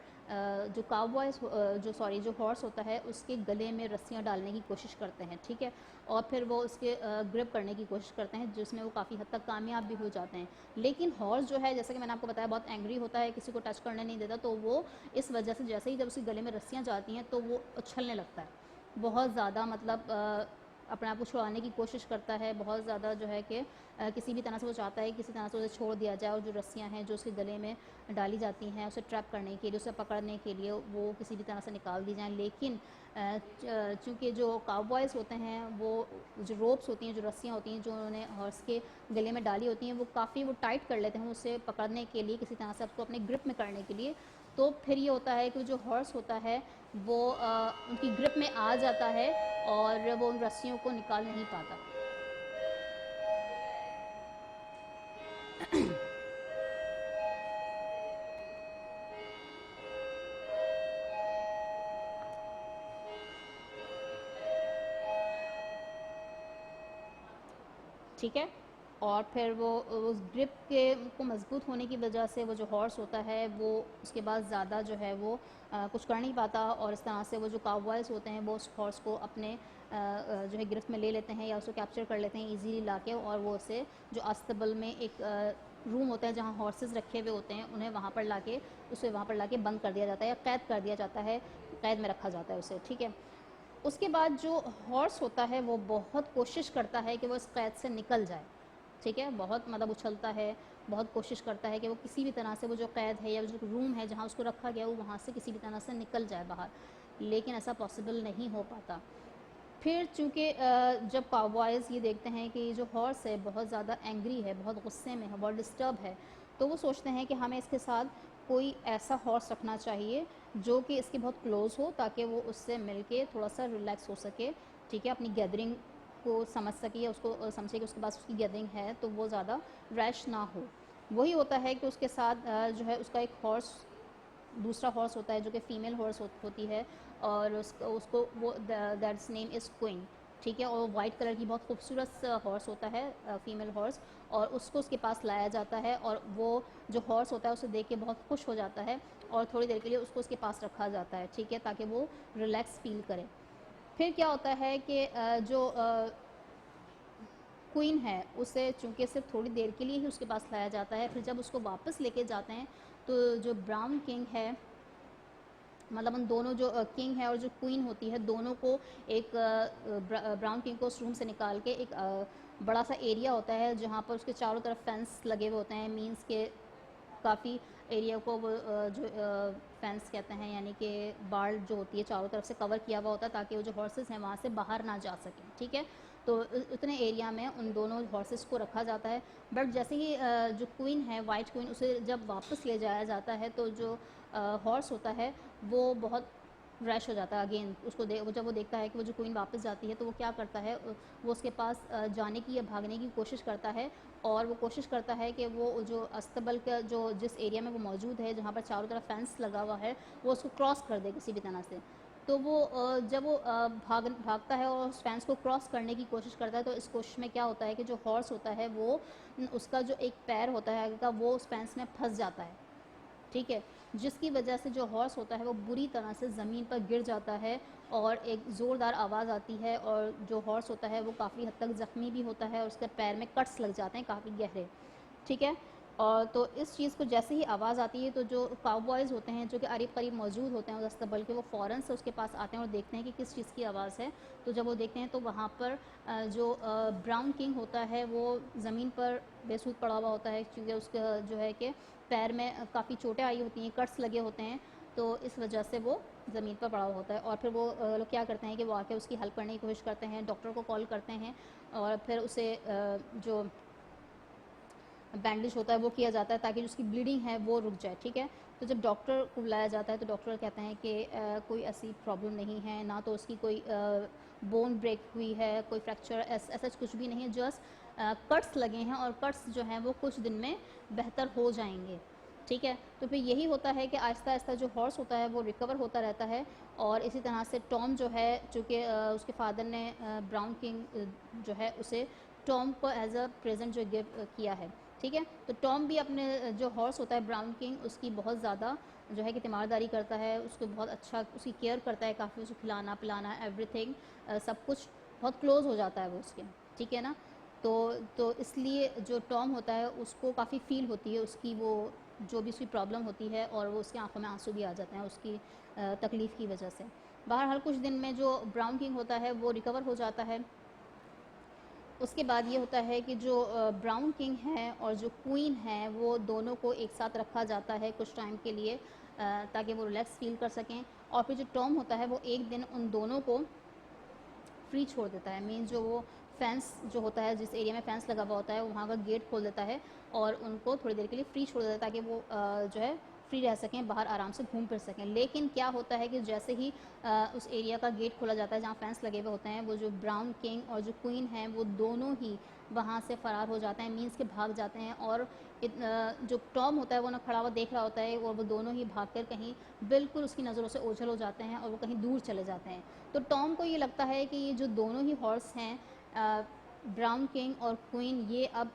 जो हॉर्स होता है उसके गले में रस्सियाँ डालने की कोशिश करते हैं, ठीक है। और फिर वो उसके ग्रिप करने की कोशिश करते हैं, जिसमें वो काफ़ी हद तक कामयाब भी हो जाते हैं। लेकिन हॉर्स जो है, जैसा कि मैंने आपको बताया, बहुत एंग्री होता है, किसी को टच करने नहीं देता। तो वो इस वजह से जैसे ही जब उसके गले में रस्सियाँ जाती हैं तो वो उछलने लगता है बहुत ज़्यादा, मतलब अपने आप को छुड़ाने की कोशिश करता है बहुत ज़्यादा, जो है कि किसी भी तरह से वो चाहता है किसी तरह से उसे छोड़ दिया जाए, और जो रस्सियाँ हैं जो उसके गले में डाली जाती हैं उसे ट्रैप करने के लिए, उसे पकड़ने के लिए, वो किसी भी तरह से निकाल दी जाएँ। लेकिन चूँकि जो काउबॉयज़ होते हैं वो जो रोप्स होती हैं, जो रस्सियाँ होती हैं जो उन्होंने हॉर्स के गले में डाली होती हैं, वो काफ़ी वो टाइट कर लेते हैं उसे पकड़ने के लिए, किसी तरह से उसको अपने ग्रिप में करने के लिए। तो फिर ये होता है कि जो हॉर्स होता है वो उनकी ग्रिप में आ जाता है और वो उन रस्सियों को निकाल नहीं पाता। ठीक है। और फिर वो उस ग्रिप के को मजबूत होने की वजह से वो जो हॉर्स होता है वो उसके बाद ज़्यादा जो है वो कुछ कर नहीं पाता, और इस तरह से वो जो काउबॉयज़ होते हैं वो उस हॉर्स को अपने जो है गिरफ्त में ले लेते हैं या उसको कैप्चर कर लेते हैं इजीली लाके, और वो उसे जो अस्तबल में एक रूम होता है जहाँ हॉर्सेस रखे हुए होते हैं उन्हें वहाँ पर लाके बंद कर दिया जाता है या कैद कर दिया जाता है, कैद में रखा जाता है उसे, ठीक है। उसके बाद जो हॉर्स होता है वो बहुत कोशिश करता है कि वो इस कैद से निकल जाए, ठीक है। बहुत मतलब उछलता है, बहुत कोशिश करता है कि वो किसी भी तरह से वो जो कैद है या जो रूम है जहाँ उसको रखा गया वो वहाँ से किसी भी तरह से निकल जाए बाहर, लेकिन ऐसा पॉसिबल नहीं हो पाता। फिर चूँकि जब काउबॉयज़ ये देखते हैं कि जो हॉर्स है बहुत ज़्यादा एंग्री है, बहुत गुस्से में है, बहुत डिस्टर्ब है, तो वो सोचते हैं कि हमें इसके साथ कोई ऐसा हॉर्स रखना चाहिए जो कि इसके बहुत क्लोज़ हो, ताकि वो उससे मिलके थोड़ा-सा रिलैक्स हो सके, ठीक है। अपनी गैदरिंग को समझ सके या उसको समझे कि उसके पास उसकी गैदरिंग है, तो वो ज़्यादा रैश ना हो। वही होता है कि उसके साथ जो है उसका एक दूसरा हॉर्स होता है जो कि फ़ीमेल हॉर्स होती है, और उसको वो दैट्स नेम इज़ क्वीन, ठीक है। और वाइट कलर की बहुत खूबसूरत हॉर्स होता है, फ़ीमेल हॉर्स, और उसको उसके पास लाया जाता है, और वो जो हॉर्स होता है उसे देख के बहुत खुश हो जाता है, और थोड़ी देर के लिए उसको उसके पास रखा जाता है, ठीक है, ताकि वो रिलैक्स फ़ील करे। फिर क्या होता है कि जो क्वीन है उसे चूँकि सिर्फ थोड़ी देर के लिए ही उसके पास लाया जाता है। फिर जब उसको वापस लेके जाते हैं तो जो ब्राउन किंग है, मतलब उन दोनों जो किंग है और जो क्वीन होती है, दोनों को एक ब्राउन किंग को उस रूम से निकाल के एक बड़ा सा एरिया होता है जहाँ पर उसके चारों तरफ फेंस लगे हुए होते हैं। मींस के काफ़ी एरिया को वो जो फेंस कहते हैं, यानी कि बाड़ जो होती है चारों तरफ से कवर किया हुआ होता है, ताकि वो जो हॉर्सेस हैं वहाँ से बाहर ना जा सकें, ठीक है। तो उतने एरिया में उन दोनों हॉर्सेस को रखा जाता है। बट जैसे ही जो क्वीन है, वाइट क्वीन, उसे जब वापस ले जाया जाता है तो जो हॉर्स होता है वो बहुत रैश हो जाता है अगेन। वो जब वो देखता है कि वो जो क्वीन वापस जाती है तो वो क्या करता है, वो उसके पास जाने की या भागने की कोशिश करता है, और वो कोशिश करता है कि वो जो अस्तबल का जो जिस एरिया में वो मौजूद है, जहाँ पर चारों तरफ फेंस लगा हुआ है, वो उसको क्रॉस कर दे किसी भी तरह से। तो वो जब वो भागता है और उस फेंस को क्रॉस करने की कोशिश करता है, तो इस कोशिश में क्या होता है कि जो हॉर्स होता है वो उसका जो एक पैर होता है आगे का, वो उस फेंस में फंस जाता है, ठीक है, जिसकी वजह से जो हॉर्स होता है वो बुरी तरह से ज़मीन पर गिर जाता है और एक ज़ोरदार आवाज़ आती है और जो हॉर्स होता है वो काफ़ी हद तक ज़ख्मी भी होता है और उसके पैर में कट्स लग जाते हैं काफ़ी गहरे, ठीक है। और तो इस चीज़ को जैसे ही आवाज़ आती है तो जो काउबॉयज़ होते हैं जो कि करीब करीब मौजूद होते हैं उस अस्तबल के, वो फ़ौरन से उसके पास आते हैं और देखते हैं कि किस चीज़ की आवाज़ है। तो जब वो देखते हैं तो वहाँ पर जो ब्राउन किंग होता है वो ज़मीन पर बेसुध पड़ा हुआ होता है, क्योंकि उसका जो है कि पैर में काफ़ी चोटें आई होती हैं, कट्स लगे होते हैं, तो इस वजह से वो ज़मीन पर पड़ा हुआ होता है। और फिर वो लोग क्या करते हैं कि वो आके उसकी हेल्प करने की कोशिश करते हैं, डॉक्टर को कॉल करते हैं और फिर उसे जो बैंडेज होता है वो किया जाता है ताकि जो उसकी ब्लीडिंग है वो रुक जाए, ठीक है। तो जब डॉक्टर को बुलाया जाता है तो डॉक्टर कहते हैं कि कोई ऐसी प्रॉब्लम नहीं है, ना तो उसकी कोई बोन ब्रेक हुई है, कोई फ्रैक्चर ऐसा कुछ भी नहीं है, जस्ट कट्स लगे हैं और कट्स जो हैं वो कुछ दिन में बेहतर हो जाएंगे, ठीक है। तो फिर यही होता है कि आहिस्ता आहिस्ता जो हॉर्स होता है वो रिकवर होता रहता है। और इसी तरह से टॉम जो है, चूँकि उसके फादर ने ब्राउन किंग जो है उसे टॉम को एज अ प्रेजेंट जो गिव किया है, ठीक है। तो टॉम भी अपने जो हॉर्स होता है ब्राउन किंग, उसकी बहुत ज़्यादा जो है कि तीमारदारी करता है, उसको बहुत अच्छा उसकी केयर करता है, काफ़ी उसको खिलाना पिलाना एवरीथिंग, सब कुछ बहुत क्लोज हो जाता है वो उसके, ठीक है ना। तो इसलिए जो टॉम होता है उसको काफ़ी फील होती है उसकी वो जो भी उसकी प्रॉब्लम होती है और वो उसकी आंखों में आंसू भी आ जाते हैं उसकी तकलीफ़ की वजह से। बहरहाल कुछ दिन में जो ब्राउन किंग होता है वो रिकवर हो जाता है। उसके बाद ये होता है कि जो ब्राउन किंग है और जो क्वीन है वो दोनों को एक साथ रखा जाता है कुछ टाइम के लिए, ताकि वो रिलैक्स फील कर सकें। और फिर जो टॉम होता है वो एक दिन उन दोनों को फ्री छोड़ देता है, मीन जो वो फेंस जो होता है, जिस एरिया में फेंस लगा हुआ होता है वहाँ का गेट खोल देता है और उनको थोड़ी देर के लिए फ्री छोड़ देता है ताकि वो जो है फ्री रह सकें, बाहर आराम से घूम फिर सकें। लेकिन क्या होता है कि जैसे ही उस एरिया का गेट खोला जाता है जहाँ फेंस लगे हुए होते हैं, वो जो ब्राउन किंग और जो क्वीन हैं वो दोनों ही वहाँ से फ़रार हो जाते हैं, मीन्स के भाग जाते हैं। और जो टॉम होता है वो ना खड़ा हुआ देख रहा होता है और वो दोनों ही भागकर कहीं बिल्कुल उसकी नज़रों से ओझल हो जाते हैं और वो कहीं दूर चले जाते हैं। तो टॉम को ये लगता है कि ये जो दोनों ही हॉर्स हैं ब्राउन किंग और क्वीन, ये अब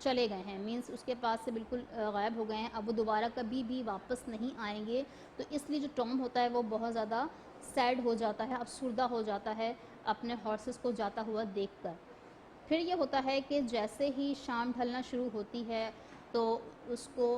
चले गए हैं, मींस उसके पास से बिल्कुल गायब हो गए हैं, अब वो दोबारा कभी भी वापस नहीं आएंगे। तो इसलिए जो टॉम होता है वो बहुत ज़्यादा सैड हो जाता है, अफसुर्दा हो जाता है अपने हॉर्सेस को जाता हुआ देखकर। फिर ये होता है कि जैसे ही शाम ढलना शुरू होती है तो उसको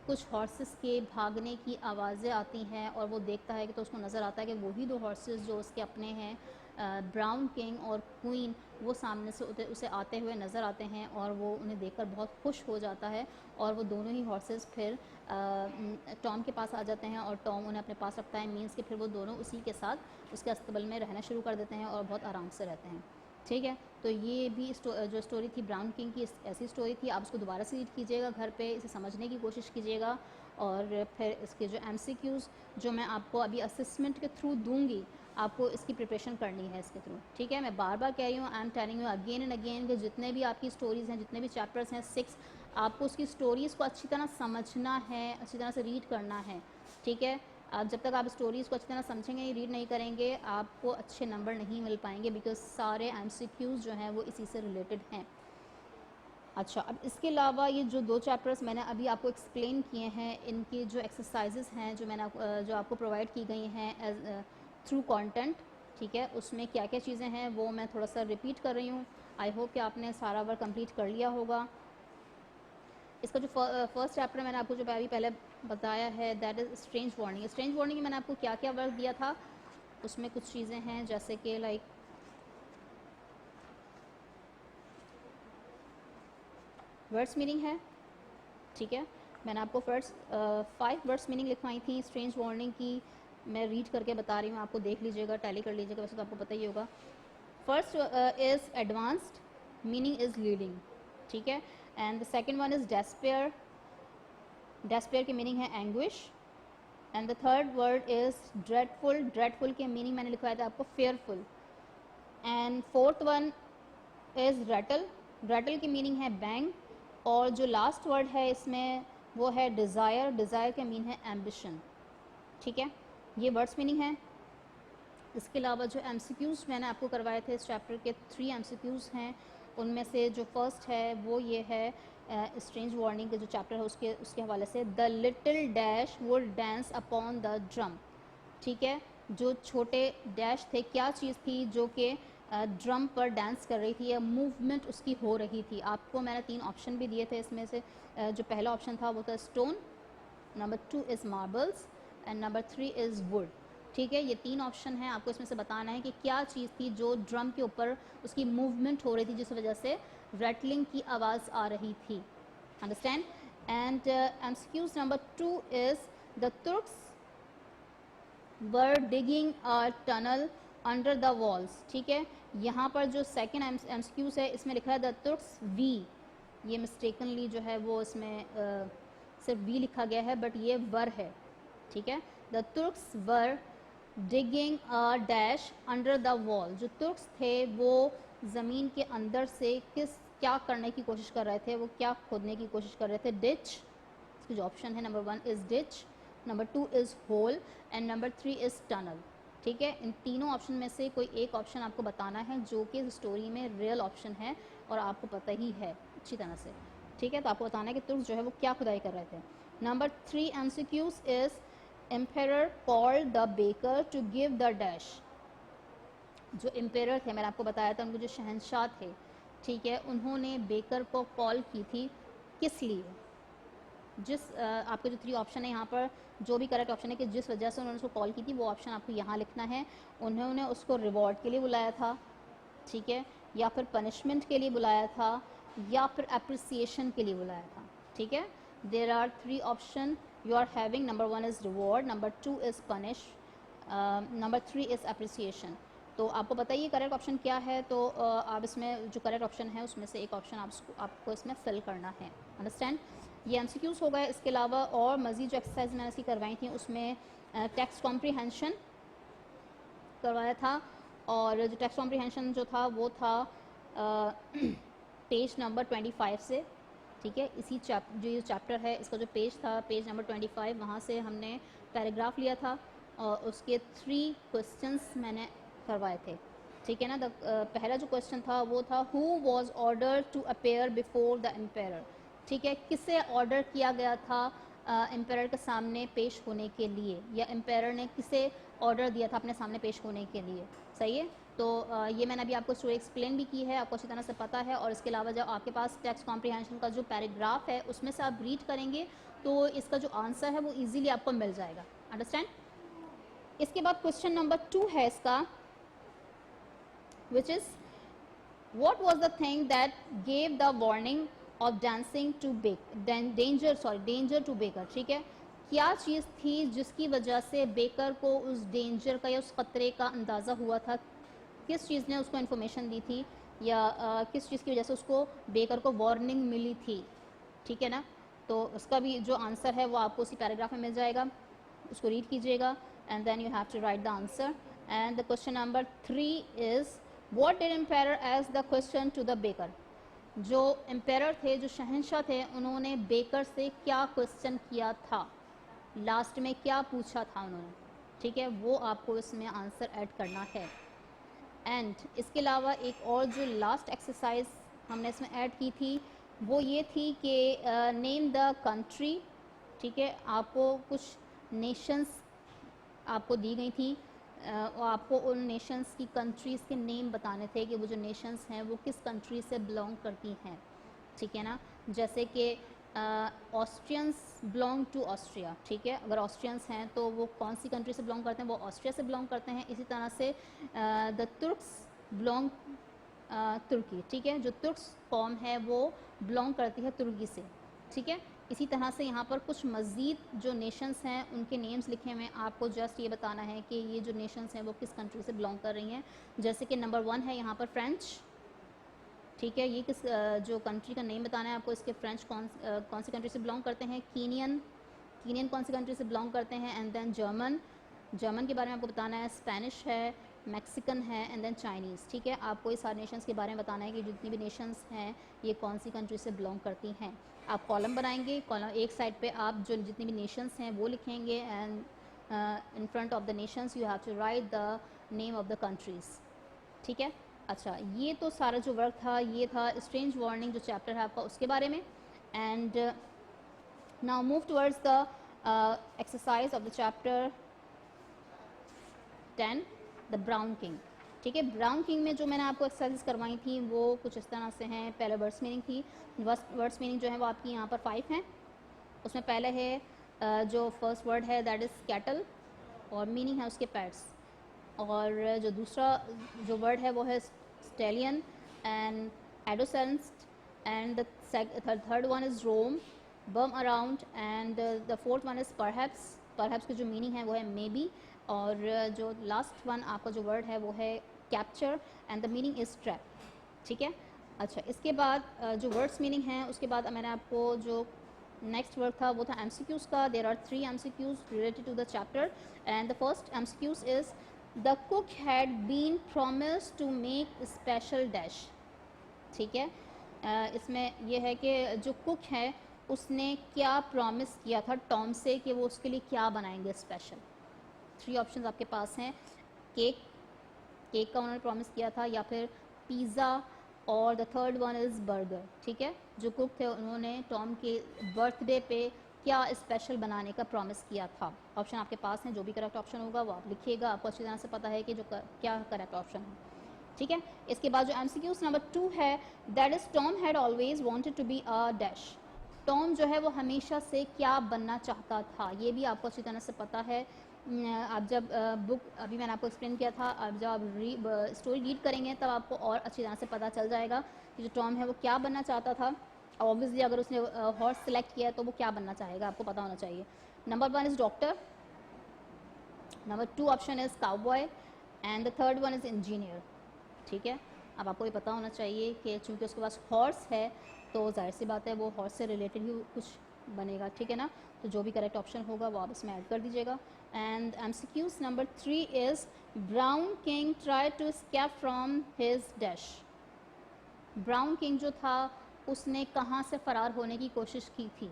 कुछ हॉर्सेस के भागने की आवाज़ें आती हैं और वो देखता है कि तो उसको नज़र आता है कि वही दो हॉर्सेस जो उसके अपने हैं ब्राउन किंग और क्वीन, वो सामने से उसे आते हुए नज़र आते हैं और वो उन्हें देखकर बहुत खुश हो जाता है। और वो दोनों ही हॉर्सेस फिर टॉम के पास आ जाते हैं और टॉम उन्हें अपने पास रखता है, मीन्स कि फिर वो दोनों उसी के साथ उसके अस्तबल में रहना शुरू कर देते हैं और बहुत आराम से रहते हैं, ठीक है। तो ये भी जो स्टोरी थी ब्राउन किंग की, ऐसी स्टोरी थी। आप उसको दोबारा से रीड कीजिएगा घर पे, इसे समझने की कोशिश कीजिएगा और फिर इसके जो MCQs जो मैं आपको अभी असेसमेंट के थ्रू दूंगी, आपको इसकी प्रिपरेशन करनी है इसके थ्रू, ठीक है। मैं बार बार कह रही हूँ, I am telling you again and again कि जितने भी आपकी स्टोरीज़ हैं, जितने भी चैप्टर्स हैं 6, आपको उसकी स्टोरीज़ को अच्छी तरह समझना है, अच्छी तरह से रीड करना है, ठीक है। आप जब तक आप स्टोरीज़ को अच्छी तरह समझेंगे नहीं, रीड नहीं करेंगे, आपको अच्छे नंबर नहीं मिल पाएंगे, बिकॉज सारे MCQs जो हैं वो इसी से रिलेटेड हैं। अच्छा, अब इसके अलावा ये जो 2 चैप्टर्स मैंने अभी आपको एक्सप्लेन किए हैं, इनकी जो एक्सरसाइजेस हैं जो जो आपको प्रोवाइड की गई हैं एज थ्रू कंटेंट, ठीक है, उसमें क्या क्या चीज़ें हैं वो मैं थोड़ा सा रिपीट कर रही हूँ। आई होप कि आपने सारा वर्क कंप्लीट कर लिया होगा। इसका जो फर्स्ट चैप्टर मैंने आपको जो अभी पहले बताया है, that is strange warning. Strange warning में मैंने आपको क्या क्या वर्क दिया था, उसमें कुछ चीज़ें हैं जैसे कि लाइक वर्ड्स मीनिंग है, ठीक है। मैंने आपको फर्स्ट 5 वर्ड्स मीनिंग लिखवाई थी स्ट्रेंज वार्निंग की, मैं रीड करके बता रही हूँ, आपको देख लीजिएगा, टैली कर लीजिएगा, वैसे तो आपको पता ही होगा। First is advanced, meaning is leading, ठीक है। And the second one is despair, despair की मीनिंग है anguish. And the third word is dreadful, dreadful की मीनिंग मैंने लिखवाया था आपको fearful. And fourth one is rattle, rattle की मीनिंग है बैंग। और जो लास्ट वर्ड है इसमें वो है डिज़ायर, डिज़ायर का मीन है एम्बिशन, ठीक है। ये वर्ड्स मीनिंग है। इसके अलावा जो MCQs मैंने आपको करवाए थे इस चैप्टर के 3 MCQs हैं, उनमें से जो फर्स्ट है वो ये है स्ट्रेंज वार्निंग का जो चैप्टर है उसके हवाले से, the little dash would dance upon the drum. ठीक है, जो छोटे डैश थे, क्या चीज़ थी जो कि ड्रम पर डांस कर रही थी या मूवमेंट उसकी हो रही थी। आपको मैंने 3 ऑप्शन भी दिए थे, इसमें से जो पहला ऑप्शन था वो था stone, number 2 is marbles and number 3 is would. ठीक है, ये 3 ऑप्शन हैं, आपको इसमें से बताना है कि क्या चीज़ थी जो ड्रम के ऊपर उसकी मूवमेंट हो रही थी, जिस वजह से रैटलिंग की आवाज़ आ रही थी। Understand. And MCQs number 2 is the Turks were digging a tunnel under the walls. ठीक है, यहाँ पर जो सेकेंड एमसीक्यूज है इसमें लिखा है द तुर्क्स वी, ये मिस्टेकनली जो है वो इसमें सिर्फ वी लिखा गया है, बट ये वर है। ठीक है, the Turks were digging a dash under the wall. जो तुर्क्स थे वो ज़मीन के अंदर से क्या करने की कोशिश कर रहे थे, वो क्या खोदने की कोशिश कर रहे थे, डिच। इसकी जो ऑप्शन है number 1 is ditch, number 2 is hole and number 3 is tunnel. ठीक है, इन तीनों ऑप्शन में से कोई एक ऑप्शन आपको बताना है जो कि स्टोरी में रियल ऑप्शन है और आपको पता ही है अच्छी तरह से। ठीक है, तो आपको बताना है कि तुर्क जो है वो क्या खुदाई कर रहे थे। Number 3 MCQs is emperor called the baker to give the dash. जो एम्पेरर थे, मैंने आपको बताया था, उनको जो शहंशाह थे, ठीक है, उन्होंने बेकर को कॉल की थी किस लिए। आपके जो 3 ऑप्शन है यहाँ पर, जो भी करेक्ट ऑप्शन है कि जिस वजह से उन्होंने उसको कॉल की थी, वो ऑप्शन आपको यहाँ लिखना है। उन्होंने उसको रिवॉर्ड के लिए बुलाया था, ठीक है, या फिर पनिशमेंट के लिए बुलाया था, या फिर अप्रिसिएशन के लिए बुलाया था। ठीक है, there are 3 option you are having, number 1 is reward, number 2 is punish, number 3 is appreciation. तो आपको बताइए करेक्ट ऑप्शन क्या है। तो आप इसमें जो करेक्ट ऑप्शन है उसमें से एक ऑप्शन आपको इसमें फिल करना है। अंडरस्टैंड। ये एमसीक्यूज हो गए। इसके अलावा और मज़ीद जो एक्सरसाइज मैंने इसकी करवाई थी उसमें टेक्स्ट कॉम्प्रीहेंशन करवाया था, और जो टेक्स्ट कॉम्प्रीहेंशन जो था वो था पेज नंबर 25 से। ठीक है, इसी जो ये चैप्टर है इसका जो पेज था, पेज नंबर 25, वहाँ से हमने पैराग्राफ लिया था और उसके 3 क्वेश्चंस मैंने करवाए थे। ठीक है ना। पहला जो क्वेश्चन था वो था who was order to appear before the empire. ठीक है, किसे ऑर्डर किया गया था एम्पेयर के सामने पेश होने के लिए, या एम्पेयर ने किसे ऑर्डर दिया था अपने सामने पेश होने के लिए। सही है। तो ये मैंने अभी आपको स्टोरी एक्सप्लेन भी की है, आपको अच्छी तरह से पता है। और इसके अलावा जब आपके पास टेक्स्ट कॉम्प्रीहेंशन का जो पैराग्राफ है उसमें से आप रीड करेंगे तो इसका जो आंसर है वो ईजिली आपको मिल जाएगा। अंडरस्टैंड। इसके बाद क्वेश्चन नंबर 2 है इसका, which is what was the thing that gave the warning of dancing to danger to baker। ठीक है, क्या चीज़ थी जिसकी वजह से बेकर को उस डेंजर का या उस ख़तरे का अंदाज़ा हुआ था, किस चीज़ ने उसको इन्फॉर्मेशन दी थी, या किस चीज़ की वजह से उसको बेकर को वार्निंग मिली थी। ठीक है ना। तो उसका भी जो आंसर है वो आपको उसी पैराग्राफ में मिल जाएगा, उसको रीड कीजिएगा and then you have to write the answer. And the question number 3 is what did emperor ask the question to the baker. जो एम्पेरर थे, जो शहंशाह थे, उन्होंने बेकर से क्या क्वेश्चन किया था, लास्ट में क्या पूछा था उन्होंने। ठीक है, वो आपको इसमें आंसर ऐड करना है। एंड इसके अलावा एक और जो लास्ट एक्सरसाइज हमने इसमें ऐड की थी वो ये थी कि नेम द कंट्री। ठीक है, आपको कुछ नेशंस आपको दी गई थी और आपको उन नेशंस की कंट्रीज़ के नेम बताने थे कि वो जो नेशंस हैं वो किस कंट्री से बिलोंग करती हैं। ठीक है ना। जैसे कि ऑस्ट्रियंस बिलोंग टू ऑस्ट्रिया। ठीक है, अगर ऑस्ट्रियंस हैं तो वो कौन सी कंट्री से बिलोंग करते हैं, वो ऑस्ट्रिया से बिलोंग करते हैं। इसी तरह से द तुर्क्स बिलोंग तुर्की। ठीक है, जो तुर्क्स कौम है वो बिलोंग करती है तुर्की से। ठीक है, इसी तरह से यहाँ पर कुछ मज़ीद जो नेशंस हैं उनके नेम्स लिखे हुए हैं, आपको जस्ट ये बताना है कि ये जो नेशंस हैं वो किस कंट्री से बिलोंग कर रही हैं। जैसे कि नंबर 1 है यहाँ पर फ्रेंच। ठीक है, ये किस जो कंट्री का नेम बताना है आपको, इसके फ्रेंच कौन सी कंट्री से बिलोंग करते हैं। कीनियन कौन सी कंट्री से बिलोंग करते हैं। एंड देन जर्मन के बारे में आपको बताना है। स्पेनिश है, मैक्सिकन है, एंड देन चाइनीज़। ठीक है, आपको इस सारे नेशंस के बारे में बताना है कि जितनी भी नेशंस हैं ये कौन सी कंट्री से बिलोंग करती हैं। आप कॉलम बनाएंगे, कॉलम एक साइड पे आप जो जितनी भी नेशंस हैं वो लिखेंगे and in front of the nations you have to write the name of the countries. ठीक है। अच्छा, ये तो सारा जो वर्क था ये था स्ट्रेंज वार्निंग जो चैप्टर है आपका उसके बारे में। and now move towards the exercise of the chapter 10, the Brown king. ठीक है, ब्राउन किंग में जो मैंने आपको एक्सरसाइज करवाई थी वो कुछ इस तरह से हैं। पहले वर्ड्स मीनिंग थी, वर्ड्स मीनिंग जो है वो आपकी यहाँ पर 5 हैं। उसमें पहले है जो फर्स्ट वर्ड है दैट इज़ कैटल और मीनिंग है उसके पैट्स, और जो दूसरा जो वर्ड है वो है stallion and adolescence, and the third one is roam, bum around, and the fourth one is perhaps. Perhaps की जो मीनिंग है वो है मे बी, और जो लास्ट वन आपका जो वर्ड है वो है capture and the meaning is trap. ठीक है, अच्छा इसके बाद जो वर्ड्स मीनिंग है उसके बाद मैंने आपको जो नेक्स्ट वर्ड था वो था MCQs का। There are 3 MCQs related to the chapter, and the first MCQs is the cook had been promised to make special dash. ठीक है, इसमें यह है कि जो कुक है उसने क्या प्रॉमिस किया था टॉम से कि वो उसके लिए क्या बनाएंगे स्पेशल। 3 ऑप्शंस आपके पास हैं, केक का उन्होंने प्रॉमिस किया था, या फिर पिज़्ज़ा, और the third one is burger. ठीक है, जो कुक थे उन्होंने टॉम के बर्थडे पे क्या स्पेशल बनाने का प्रॉमिस किया था। ऑप्शन आपके पास हैं, जो भी करेक्ट ऑप्शन होगा वो आप लिखिएगा। आपको अच्छी तरह से पता है कि जो क्या करेक्ट ऑप्शन है। ठीक है, इसके बाद जो MCQs नंबर 2 है that is Tom had always wanted to be a dash. Tom जो है वो हमेशा से क्या बनना चाहता था, ये भी आपको अच्छी तरह से पता है। आप जब बुक अभी मैंने आपको एक्सप्लेन किया था, आप जब आप स्टोरी रीड करेंगे तब आपको और अच्छी तरह से पता चल जाएगा कि जो टॉम है वो क्या बनना चाहता था। ऑब्वियसली अगर उसने हॉर्स सेलेक्ट किया तो वो क्या बनना चाहेगा आपको पता होना चाहिए। Number 1 is doctor, number 2 option is cowboy, and the third one is engineer. ठीक है, अब आपको ये पता होना चाहिए कि चूँकि उसके पास हॉर्स है तो जाहिर सी बात है वो हॉर्स से रिलेटेड ही कुछ बनेगा। ठीक है ना, तो जो भी करेक्ट ऑप्शन होगा वो आप इसमें ऐड कर दीजिएगा। And MCQs number 3 is brown king try to escape from his dash. Brown king जो था उसने कहाँ से फ़रार होने की कोशिश की थी।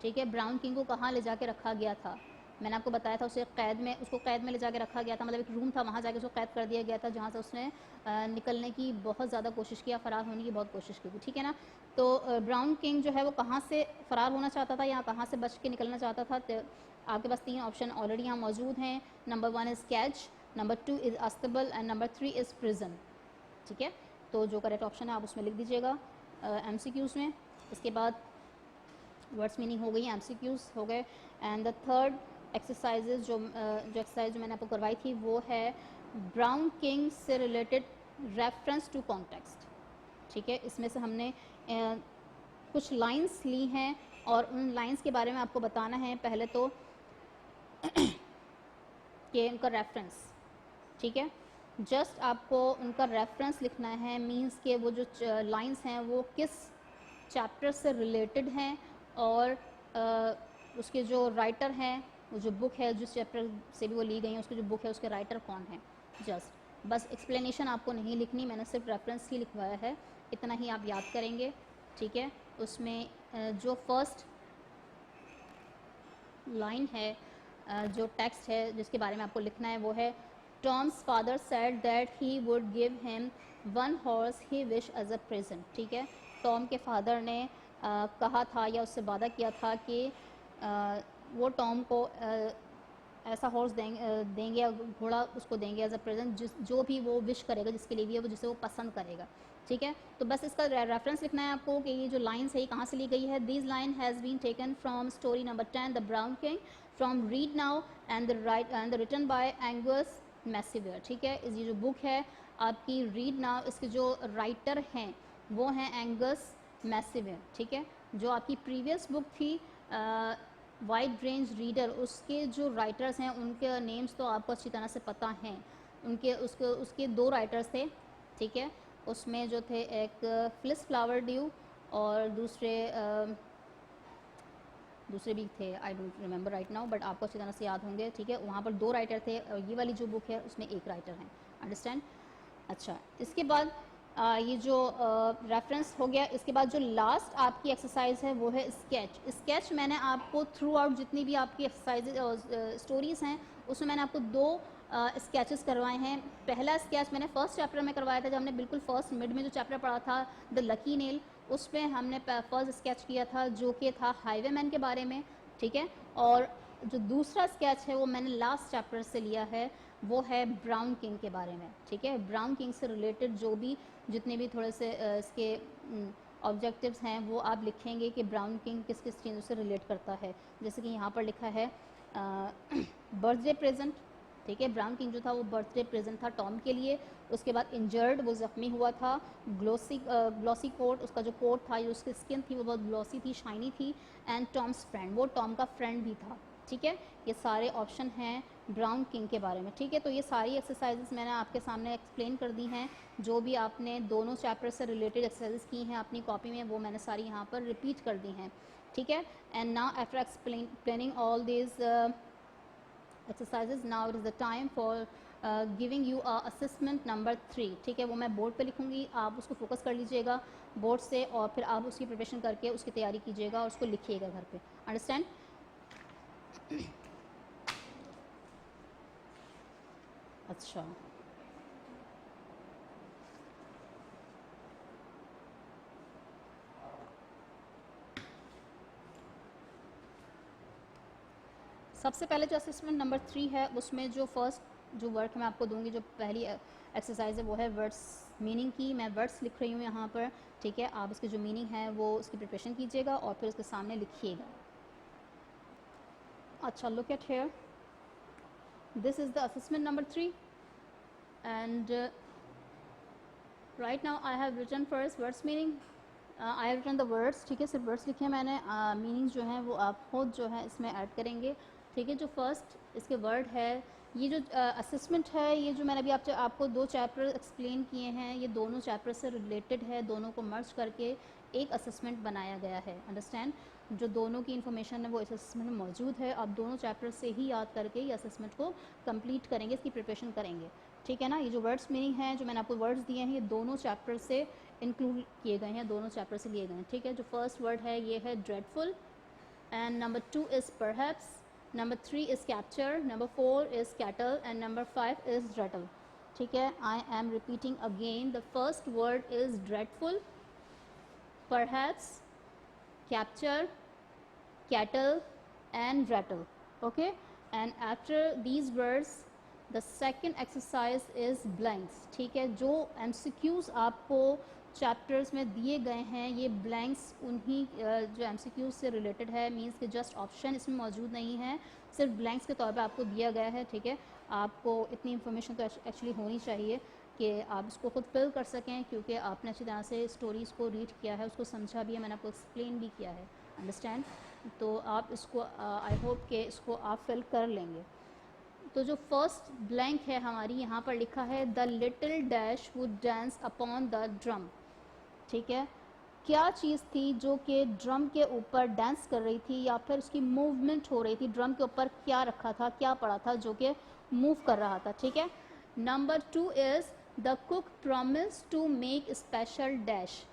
ठीक है, ब्राउन किंग को कहाँ ले जाके रखा गया था, मैंने आपको बताया था उसको कैद में ले जाके रखा गया था, मतलब एक रूम था वहाँ जाके उसको कैद कर दिया गया था जहाँ से उसने निकलने की बहुत ज़्यादा कोशिश किया, फ़रार होने की बहुत कोशिश की थी। ठीक है ना, तो ब्राउन किंग जो है वो कहाँ से फ़रार होना चाहता था या कहाँ से बच के निकलना चाहता था। तो आपके पास 3 ऑप्शन ऑलरेडी यहाँ मौजूद हैं। Number 1 is catch, number 2 is अस्तबल, एंड नंबर 3 इज़ प्रिजन। ठीक है, तो जो करेक्ट ऑप्शन है आप उसमें लिख दीजिएगा MCQs में। इसके बाद वर्ड्स मीनिंग हो गई, MCQs हो गए, एंड द थर्ड एक्सरसाइजेज जो एक्सरसाइज जो मैंने आपको करवाई थी वो है ब्राउन किंग से रिलेटेड रेफरेंस टू कॉन्टेक्स्ट। ठीक है, इसमें से हमने कुछ लाइंस ली हैं और उन लाइंस के बारे में आपको बताना है पहले तो कि उनका रेफरेंस। ठीक है, जस्ट आपको उनका रेफरेंस लिखना है, मींस के वो जो लाइंस हैं वो किस चैप्टर से रिलेटेड हैं और उसके जो राइटर हैं, वो जो बुक है जिस चैप्टर से भी वो ली गई है उसकी जो बुक है उसके राइटर कौन है। जस्ट बस एक्सप्लेनेशन आपको नहीं लिखनी, मैंने सिर्फ रेफरेंस ही लिखवाया है, इतना ही आप याद करेंगे। ठीक है, उसमें जो फर्स्ट लाइन है, जो टेक्स्ट है जिसके बारे में आपको लिखना है वो है Tom's father said that he would give him 1 horse he wish as a present. ठीक है, टॉम के फादर ने कहा था या उससे वादा किया था कि वो टॉम को ऐसा हॉर्स देंगे या घोड़ा उसको देंगे एज अ प्रेजेंट, जो भी वो विश करेगा, जिसके लिए भी है वो, जिसे वो पसंद करेगा। ठीक है, तो बस इसका रेफरेंस लिखना है आपको कि ये जो लाइन्स है ये कहाँ से ली गई है। This line has been taken from story number 10 the Brown King from read now and the written by Angus MacVicar. ठीक है, ये जो बुक है आपकी रीड नाउ, इसके जो राइटर हैं वो हैं एंगस मैसिवियर। ठीक है, जो आपकी प्रीवियस बुक थी वाइड रेंज रीडर, उसके जो राइटर्स हैं उनके नेम्स तो आपको अच्छी तरह से पता हैं। उसके 2 राइटर्स थे। ठीक है, उसमें जो थे एक फ्लिस फ्लावर ड्यू और दूसरे भी थे, I don't remember right now, but आपको अच्छी तरह से याद होंगे। ठीक है, वहाँ पर 2 राइटर थे और ये वाली जो बुक है उसमें 1 राइटर हैं। अंडरस्टैंड। अच्छा, इसके बाद ये जो रेफरेंस हो गया, इसके बाद जो लास्ट आपकी एक्सरसाइज है वो है स्केच। मैंने आपको थ्रू आउट जितनी भी आपकी एक्सरसाइज स्टोरीज़ हैं उसमें मैंने आपको 2 स्केचेस करवाए हैं। पहला स्केच मैंने फर्स्ट चैप्टर में करवाया था, जब हमने बिल्कुल फर्स्ट मिड में जो चैप्टर पढ़ा था द लकी नेल, उसमें हमने फर्स्ट स्केच किया था जो कि था हाईवे मैन के बारे में, ठीक है। और जो दूसरा स्केच है वो मैंने लास्ट चैप्टर से लिया है, वो है ब्राउन किंग के बारे में, ठीक है। ब्राउन किंग से रिलेटेड जो भी जितने भी थोड़े से इसके ऑब्जेक्टिव्स हैं वो आप लिखेंगे कि ब्राउन किंग किस किस चीज़ों से रिलेट करता है। जैसे कि यहाँ पर लिखा है बर्थडे प्रेजेंट, ठीक है। ब्राउन किंग जो था वो बर्थडे प्रेजेंट था टॉम के लिए। उसके बाद इंजर्ड, वो ज़ख्मी हुआ था। ग्लॉसी कोट, उसका जो कोट था, जो उसकी स्किन थी वो बहुत ग्लॉसी थी, शाइनी थी। एंड टॉम्स फ्रेंड, वो टॉम का फ्रेंड भी था, ठीक है। ये सारे ऑप्शन हैं ब्राउन किंग के बारे में, ठीक है। तो ये सारी एक्सरसाइजेस मैंने आपके सामने एक्सप्लेन कर दी हैं। जो भी आपने दोनों चैप्टर से रिलेटेड एक्सरसाइजेस की हैं अपनी कॉपी में, वो मैंने सारी यहाँ पर रिपीट कर दी हैं, ठीक है। And now after explaining all this exercises, now it is the time for giving you assessment number 3, ठीक है। वो मैं बोर्ड पे लिखूंगी, आप उसको फोकस कर लीजिएगा बोर्ड से और फिर आप उसकी प्रिपरेशन करके उसकी तैयारी कीजिएगा और उसको लिखिएगा घर पे, अंडरस्टैंड। अच्छा, सबसे पहले जो असेसमेंट नंबर 3 है उसमें जो फर्स्ट जो वर्क मैं आपको दूंगी, जो पहली एक्सरसाइज है वो है वर्ड्स मीनिंग की। मैं वर्ड्स लिख रही हूँ यहाँ पर, ठीक है। आप इसके जो मीनिंग है वो उसकी प्रिपरेशन कीजिएगा और फिर उसके सामने लिखिएगा। अच्छा, look at here, this is the assessment number 3 and right now I have written first words meaning, I have written the words, ठीक है। सिर्फ वर्ड्स लिखे हैं मैंने, मीनिंग्स जो हैं वो आप खुद जो है इसमें ऐड करेंगे, ठीक है। जो फर्स्ट इसके वर्ड है, ये जो असेसमेंट है, ये जो मैंने अभी आपको 2 चैप्टर एक्सप्लेन किए हैं, ये दोनों चैप्टर से रिलेटेड है, दोनों को मर्ज करके एक असेसमेंट बनाया गया है, अंडरस्टैंड। जो दोनों की इन्फॉर्मेशन है वो इस असेसमेंट में मौजूद है, आप दोनों चैप्टर से ही याद करके ये असेसमेंट को कंप्लीट करेंगे, इसकी प्रिपरेशन करेंगे, ठीक है ना। ये जो वर्ड्स मीनिंग है, जो मैंने आपको वर्ड्स दिए हैं, ये दोनों चैप्टर से इंक्लूड किए गए हैं, दोनों चैप्टर से लिए गए हैं, ठीक है। जो फर्स्ट वर्ड है ये है dreadful, and number 2 is perhaps, number 3 is capture, number 4 is cattle, and number 5 is rattle, ठीक है। I am repeating again, the first word is dreadful, perhaps, capture, cattle and rattle, okay। and after these words the second exercise is blanks, ठीक है। जो MCQs आपको chapters में दिए गए हैं, ये ब्लैंक्स उन्हीं जो MCQs से रिलेटेड है, मींस कि जस्ट ऑप्शन इसमें मौजूद नहीं है, सिर्फ ब्लैंक्स के तौर पे आपको दिया गया है, ठीक है। आपको इतनी इन्फॉर्मेशन तो एक्चुअली होनी चाहिए कि आप इसको खुद फिल कर सकें, क्योंकि आपने अच्छी तरह से स्टोरीज़ को रीड किया है, उसको समझा भी है, मैंने आपको एक्सप्लेन भी किया है, अंडरस्टैंड। तो आप इसको आई होप कि इसको आप फिल कर लेंगे। तो जो फर्स्ट ब्लैंक है हमारी, यहाँ पर लिखा है the little dash would dance upon the drum, ठीक है। क्या चीज़ थी जो कि ड्रम के ऊपर डांस कर रही थी या फिर उसकी मूवमेंट हो रही थी, ड्रम के ऊपर क्या रखा था, क्या पड़ा था जो कि मूव कर रहा था, ठीक है। Number 2 is the cook promise to make special dash,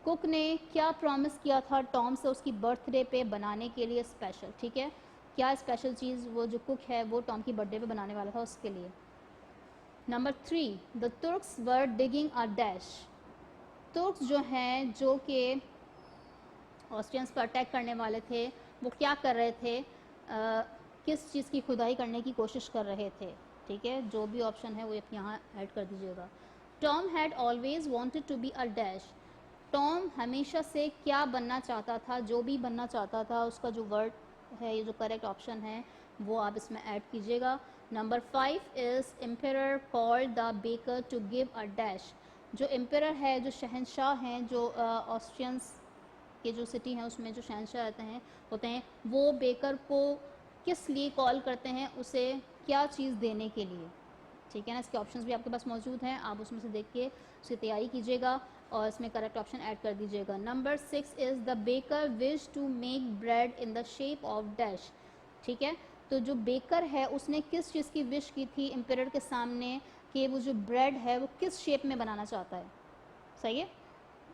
cook ने क्या प्रॉमिस किया था टॉम से उसकी बर्थडे पे बनाने के लिए स्पेशल, ठीक है। क्या स्पेशल चीज़ वो जो कुक है वो टॉम की बर्थडे पे बनाने वाला था उसके लिए। Number 3, the Turks were digging a dash, Turks जो हैं जो कि ऑस्ट्रियंस पर अटैक करने वाले थे, वो क्या कर रहे थे, किस चीज़ की खुदाई करने की कोशिश कर रहे थे, ठीक है। जो भी ऑप्शन है वो आप यहाँ ऐड कर दीजिएगा। Tom had always wanted to be a dash, Tom हमेशा से क्या बनना चाहता था, जो भी बनना चाहता था उसका जो वर्ड है, ये जो करेक्ट ऑप्शन है वो आप इसमें ऐड कीजिएगा। Number 5 is emperor called the baker to give a dash, जो एम्परर है, जो शहंशाह हैं, जो ऑस्ट्रियंस के जो सिटी हैं उसमें जो शहंशाह होते हैं, वो बेकर को किस लिए कॉल करते हैं, उसे क्या चीज़ देने के लिए, ठीक है ना। इसके ऑप्शंस भी आपके पास मौजूद हैं, आप उसमें से देख के उसकी तैयारी कीजिएगा और इसमें करेक्ट ऑप्शन ऐड कर दीजिएगा। Number 6 is the baker wish to make bread in the shape of dash, ठीक है। तो जो बेकर है उसने किस चीज़ की विश की थी एम्परर के सामने कि वो जो ब्रेड है वो किस शेप में बनाना चाहता है, सही है।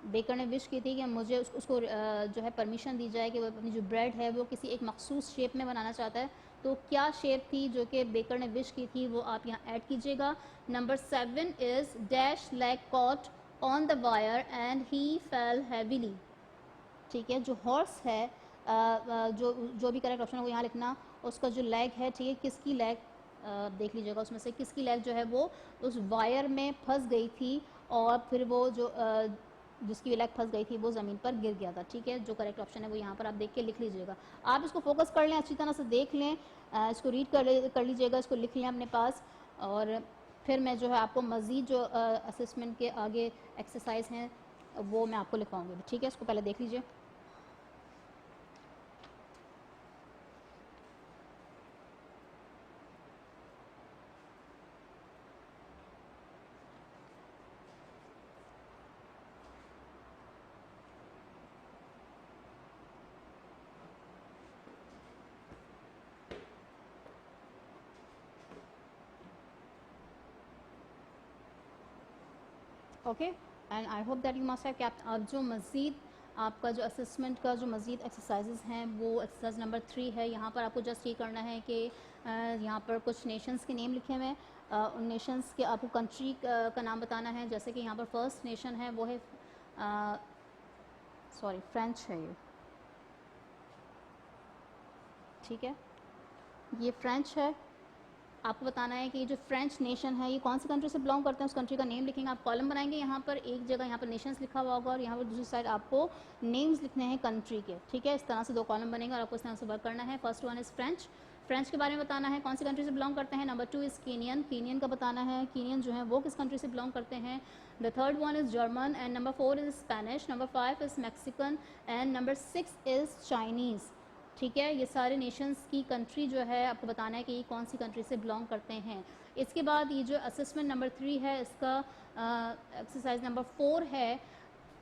बेकर ने विश की थी कि मुझे उसको जो है परमिशन दी जाए कि वो अपनी जो ब्रेड है वो किसी एक मखसूस शेप में बनाना चाहता है, तो क्या शेप थी जो कि बेकर ने विश की थी वो आप यहाँ ऐड कीजिएगा। Number 7 is dash like caught on the wire and he fail heavily. ठीक है, जो हॉर्स है जो भी करेक्ट ऑप्शन है वो यहाँ लिखना। उसका जो लेग है, ठीक है, किसकी लेग, देख लीजिएगा उसमें से किसकी लेग जो है वो उस वायर में फंस गई थी और फिर वो जो जिसकी भी लेग फंस गई थी वो ज़मीन पर गिर गया था। ठीक है, जो करेक्ट ऑप्शन है वो यहाँ पर आप देख के लिख लीजिएगा। आप इसको फोकस कर लें, अच्छी तरह से देख लें, इसको रीड कर लीजिएगा, इसको लिख लें अपने पास। और फिर मैं जो है आपको मज़ीद जो असेसमेंट के आगे एक्सरसाइज हैं वो मैं आपको लिखवाऊँगी। ठीक है, इसको पहले देख लीजिए। Okay, and I hope that you must have kept. अब जो मज़ीद आपका जो असेसमेंट का जो मज़ीद एक्सरसाइजेज हैं वो एक्सरसाइज नंबर 3 है। यहाँ पर आपको जस्ट ये करना है कि यहाँ पर कुछ नेशंस के नेम लिखे हुए हैं, उन नेशंस के आपको कंट्री का नाम बताना है। जैसे कि यहाँ पर फर्स्ट नेशन है वो है सॉरी फ्रेंच है ये। ठीक है, ये फ्रेंच है। आपको बताना है कि ये जो फ्रेंच नेशन है ये कौन सी कंट्री से बिलोंग करते हैं, उस कंट्री का नेम लिखेंगे। आप कॉलम बनाएंगे, यहाँ पर एक जगह यहाँ पर नेशंस लिखा हुआ होगा और यहाँ पर दूसरी साइड आपको नेम्स लिखने हैं कंट्री के। ठीक है, इस तरह से 2 कॉलम बनेंगे और आपको इस तरह से वर्क करना है। First one is French, French के बारे में बताना है, कौन सी कंट्री से बिलोंग करते हैं। नंबर 2 इज़ कीनियन, कीनियन का बताना है, कीनियन जो है वो किस कंट्री से बिलोंग करते हैं। The third one is German and number 4 is Spanish, number 5 is Mexican and number 6 is Chinese. ठीक है, ये सारे नेशंस की कंट्री जो है आपको बताना है कि ये कौन सी कंट्री से बिलोंग करते हैं। इसके बाद ये जो असेसमेंट नंबर 3 है इसका एक्सरसाइज नंबर 4 है।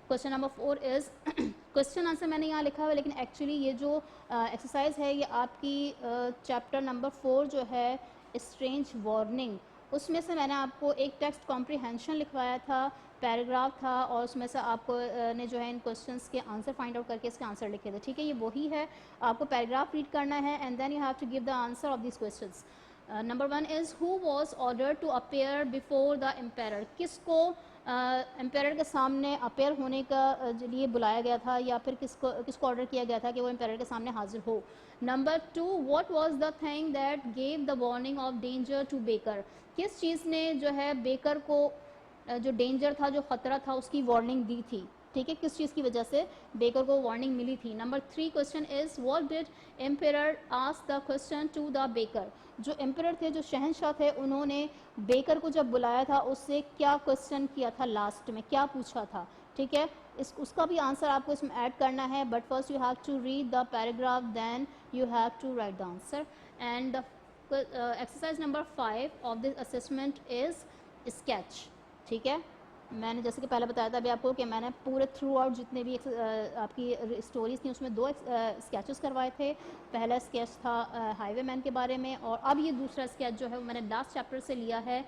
Question number 4 is question answer मैंने यहाँ लिखा हुआ है, लेकिन एक्चुअली ये जो एक्सरसाइज है ये आपकी चैप्टर नंबर 4 जो है स्ट्रेंज वार्निंग, उसमें से मैंने आपको एक टेक्स्ट कॉम्प्रीहेंशन लिखवाया था, पैराग्राफ था, और उसमें से आपको ने जो है इन क्वेश्चंस के आंसर फाइंड आउट करके इसके आंसर लिखे थे। ठीक है, ये वही है। आपको पैराग्राफ रीड करना है and then you have to give the answer of this questions. Number 1 is who was order to appear before the empire, किसको एम्पायर के सामने अपेयर होने का लिए बुलाया गया था या फिर किसको ऑर्डर किया गया था कि वो एम्पायर के सामने हाजिर हो। Number 2, what was the thing that gave the warning of danger to baker, किस चीज़ ने जो है बेकर को जो डेंजर था, जो ख़तरा था, उसकी वार्निंग दी थी। ठीक है, किस चीज़ की वजह से बेकर को वार्निंग मिली थी। Number 3 question is what did empire ask the question to the baker, जो एम्पायर थे, जो शहंशाह थे, उन्होंने बेकर को जब बुलाया था उससे क्या क्वेश्चन किया था, लास्ट में क्या पूछा था। ठीक है, उसका भी आंसर आपको इसमें ऐड करना है, but first you have to read the paragraph, then you have to write the answer. And the exercise number 5 of this assessment is sketch. ठीक है, मैंने जैसे कि पहले बताया था अभी आपको कि मैंने पूरे थ्रू आउट जितने भी आपकी स्टोरीज थी उसमें 2 स्केचेस करवाए थे। पहला स्केच था हाईवे मैन के बारे में, और अब ये दूसरा स्केच जो है वो मैंने लास्ट चैप्टर से लिया है,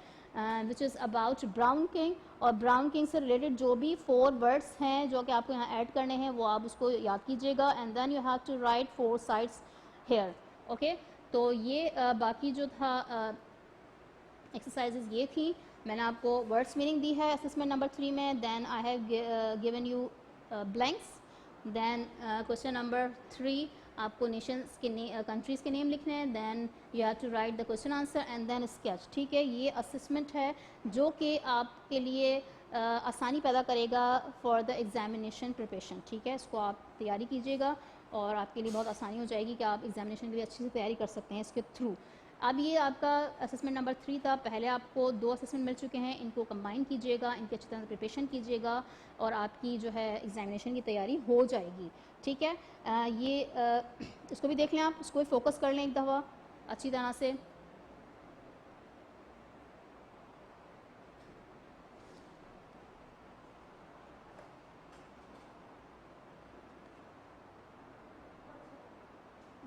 which is about brown king. और ब्राउन किंग से रिलेटेड जो भी 4 वर्ड्स हैं जो कि आपको यहाँ ऐड करने हैं वो आप उसको याद कीजिएगा, and then you have to write 4 sides here. Okay, तो ये बाकी जो था एक्सरसाइजेज ये थी। मैंने आपको वर्ड्स मीनिंग दी है असेसमेंट नंबर 3 में, then I have given you blanks. Then question number 3 आपको नेशंस के कंट्रीज़ के नेम लिखने हैं, then you have to write the question answer and then sketch. ठीक है, ये असेसमेंट है जो कि आपके लिए आसानी पैदा करेगा फॉर द एग्जामिनेशन प्रिपरेशन। ठीक है, इसको आप तैयारी कीजिएगा और आपके लिए बहुत आसानी हो जाएगी कि आप एग्जामिनेशन के लिए अच्छी से तैयारी कर सकते हैं इसके थ्रू। अब ये आपका असेसमेंट नंबर 3 था। पहले आपको 2 असेसमेंट मिल चुके हैं, इनको कंबाइन कीजिएगा, इनकी अच्छी तरह से प्रिपरेशन कीजिएगा और आपकी जो है एग्जामिनेशन की तैयारी हो जाएगी। ठीक है, इसको भी देख लें, आप इसको भी फोकस कर लें एक दफ़ा अच्छी तरह से।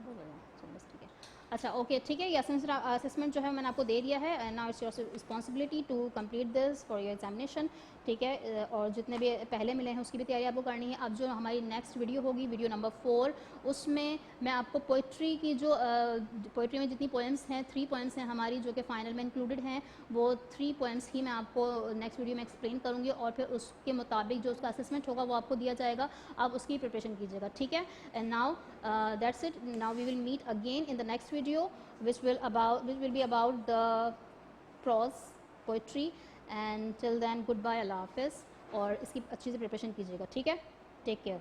हो गया, चलो बस ठीक है। अच्छा ओके ठीक है, ये असेसमेंट जो है मैंने आपको दे दिया है and now it's your responsibility to complete this for your examination, ठीक है। और जितने भी पहले मिले हैं उसकी भी तैयारी आपको करनी है। अब जो हमारी नेक्स्ट वीडियो होगी, वीडियो नंबर 4, उसमें मैं आपको पोइट्री की जो पोइट्री में जितनी पोएम्स हैं, 3 पोएम्स हैं हमारी जो कि फाइनल में इंक्लूडेड हैं, वो 3 पोएम्स ही मैं आपको नेक्स्ट वीडियो में एक्सप्लेन करूँगी और फिर उसके मुताबिक जो उसका असेसमेंट होगा वो आपको दिया जाएगा, आप उसकी प्रिपरेशन कीजिएगा, ठीक है। And now that's it, now we will meet again in the next video which will be about the prose poetry, and till then goodbye, अल्लाह हाफिज़, और इसकी अच्छी से प्रिपरेशन कीजिएगा, ठीक है। Take care.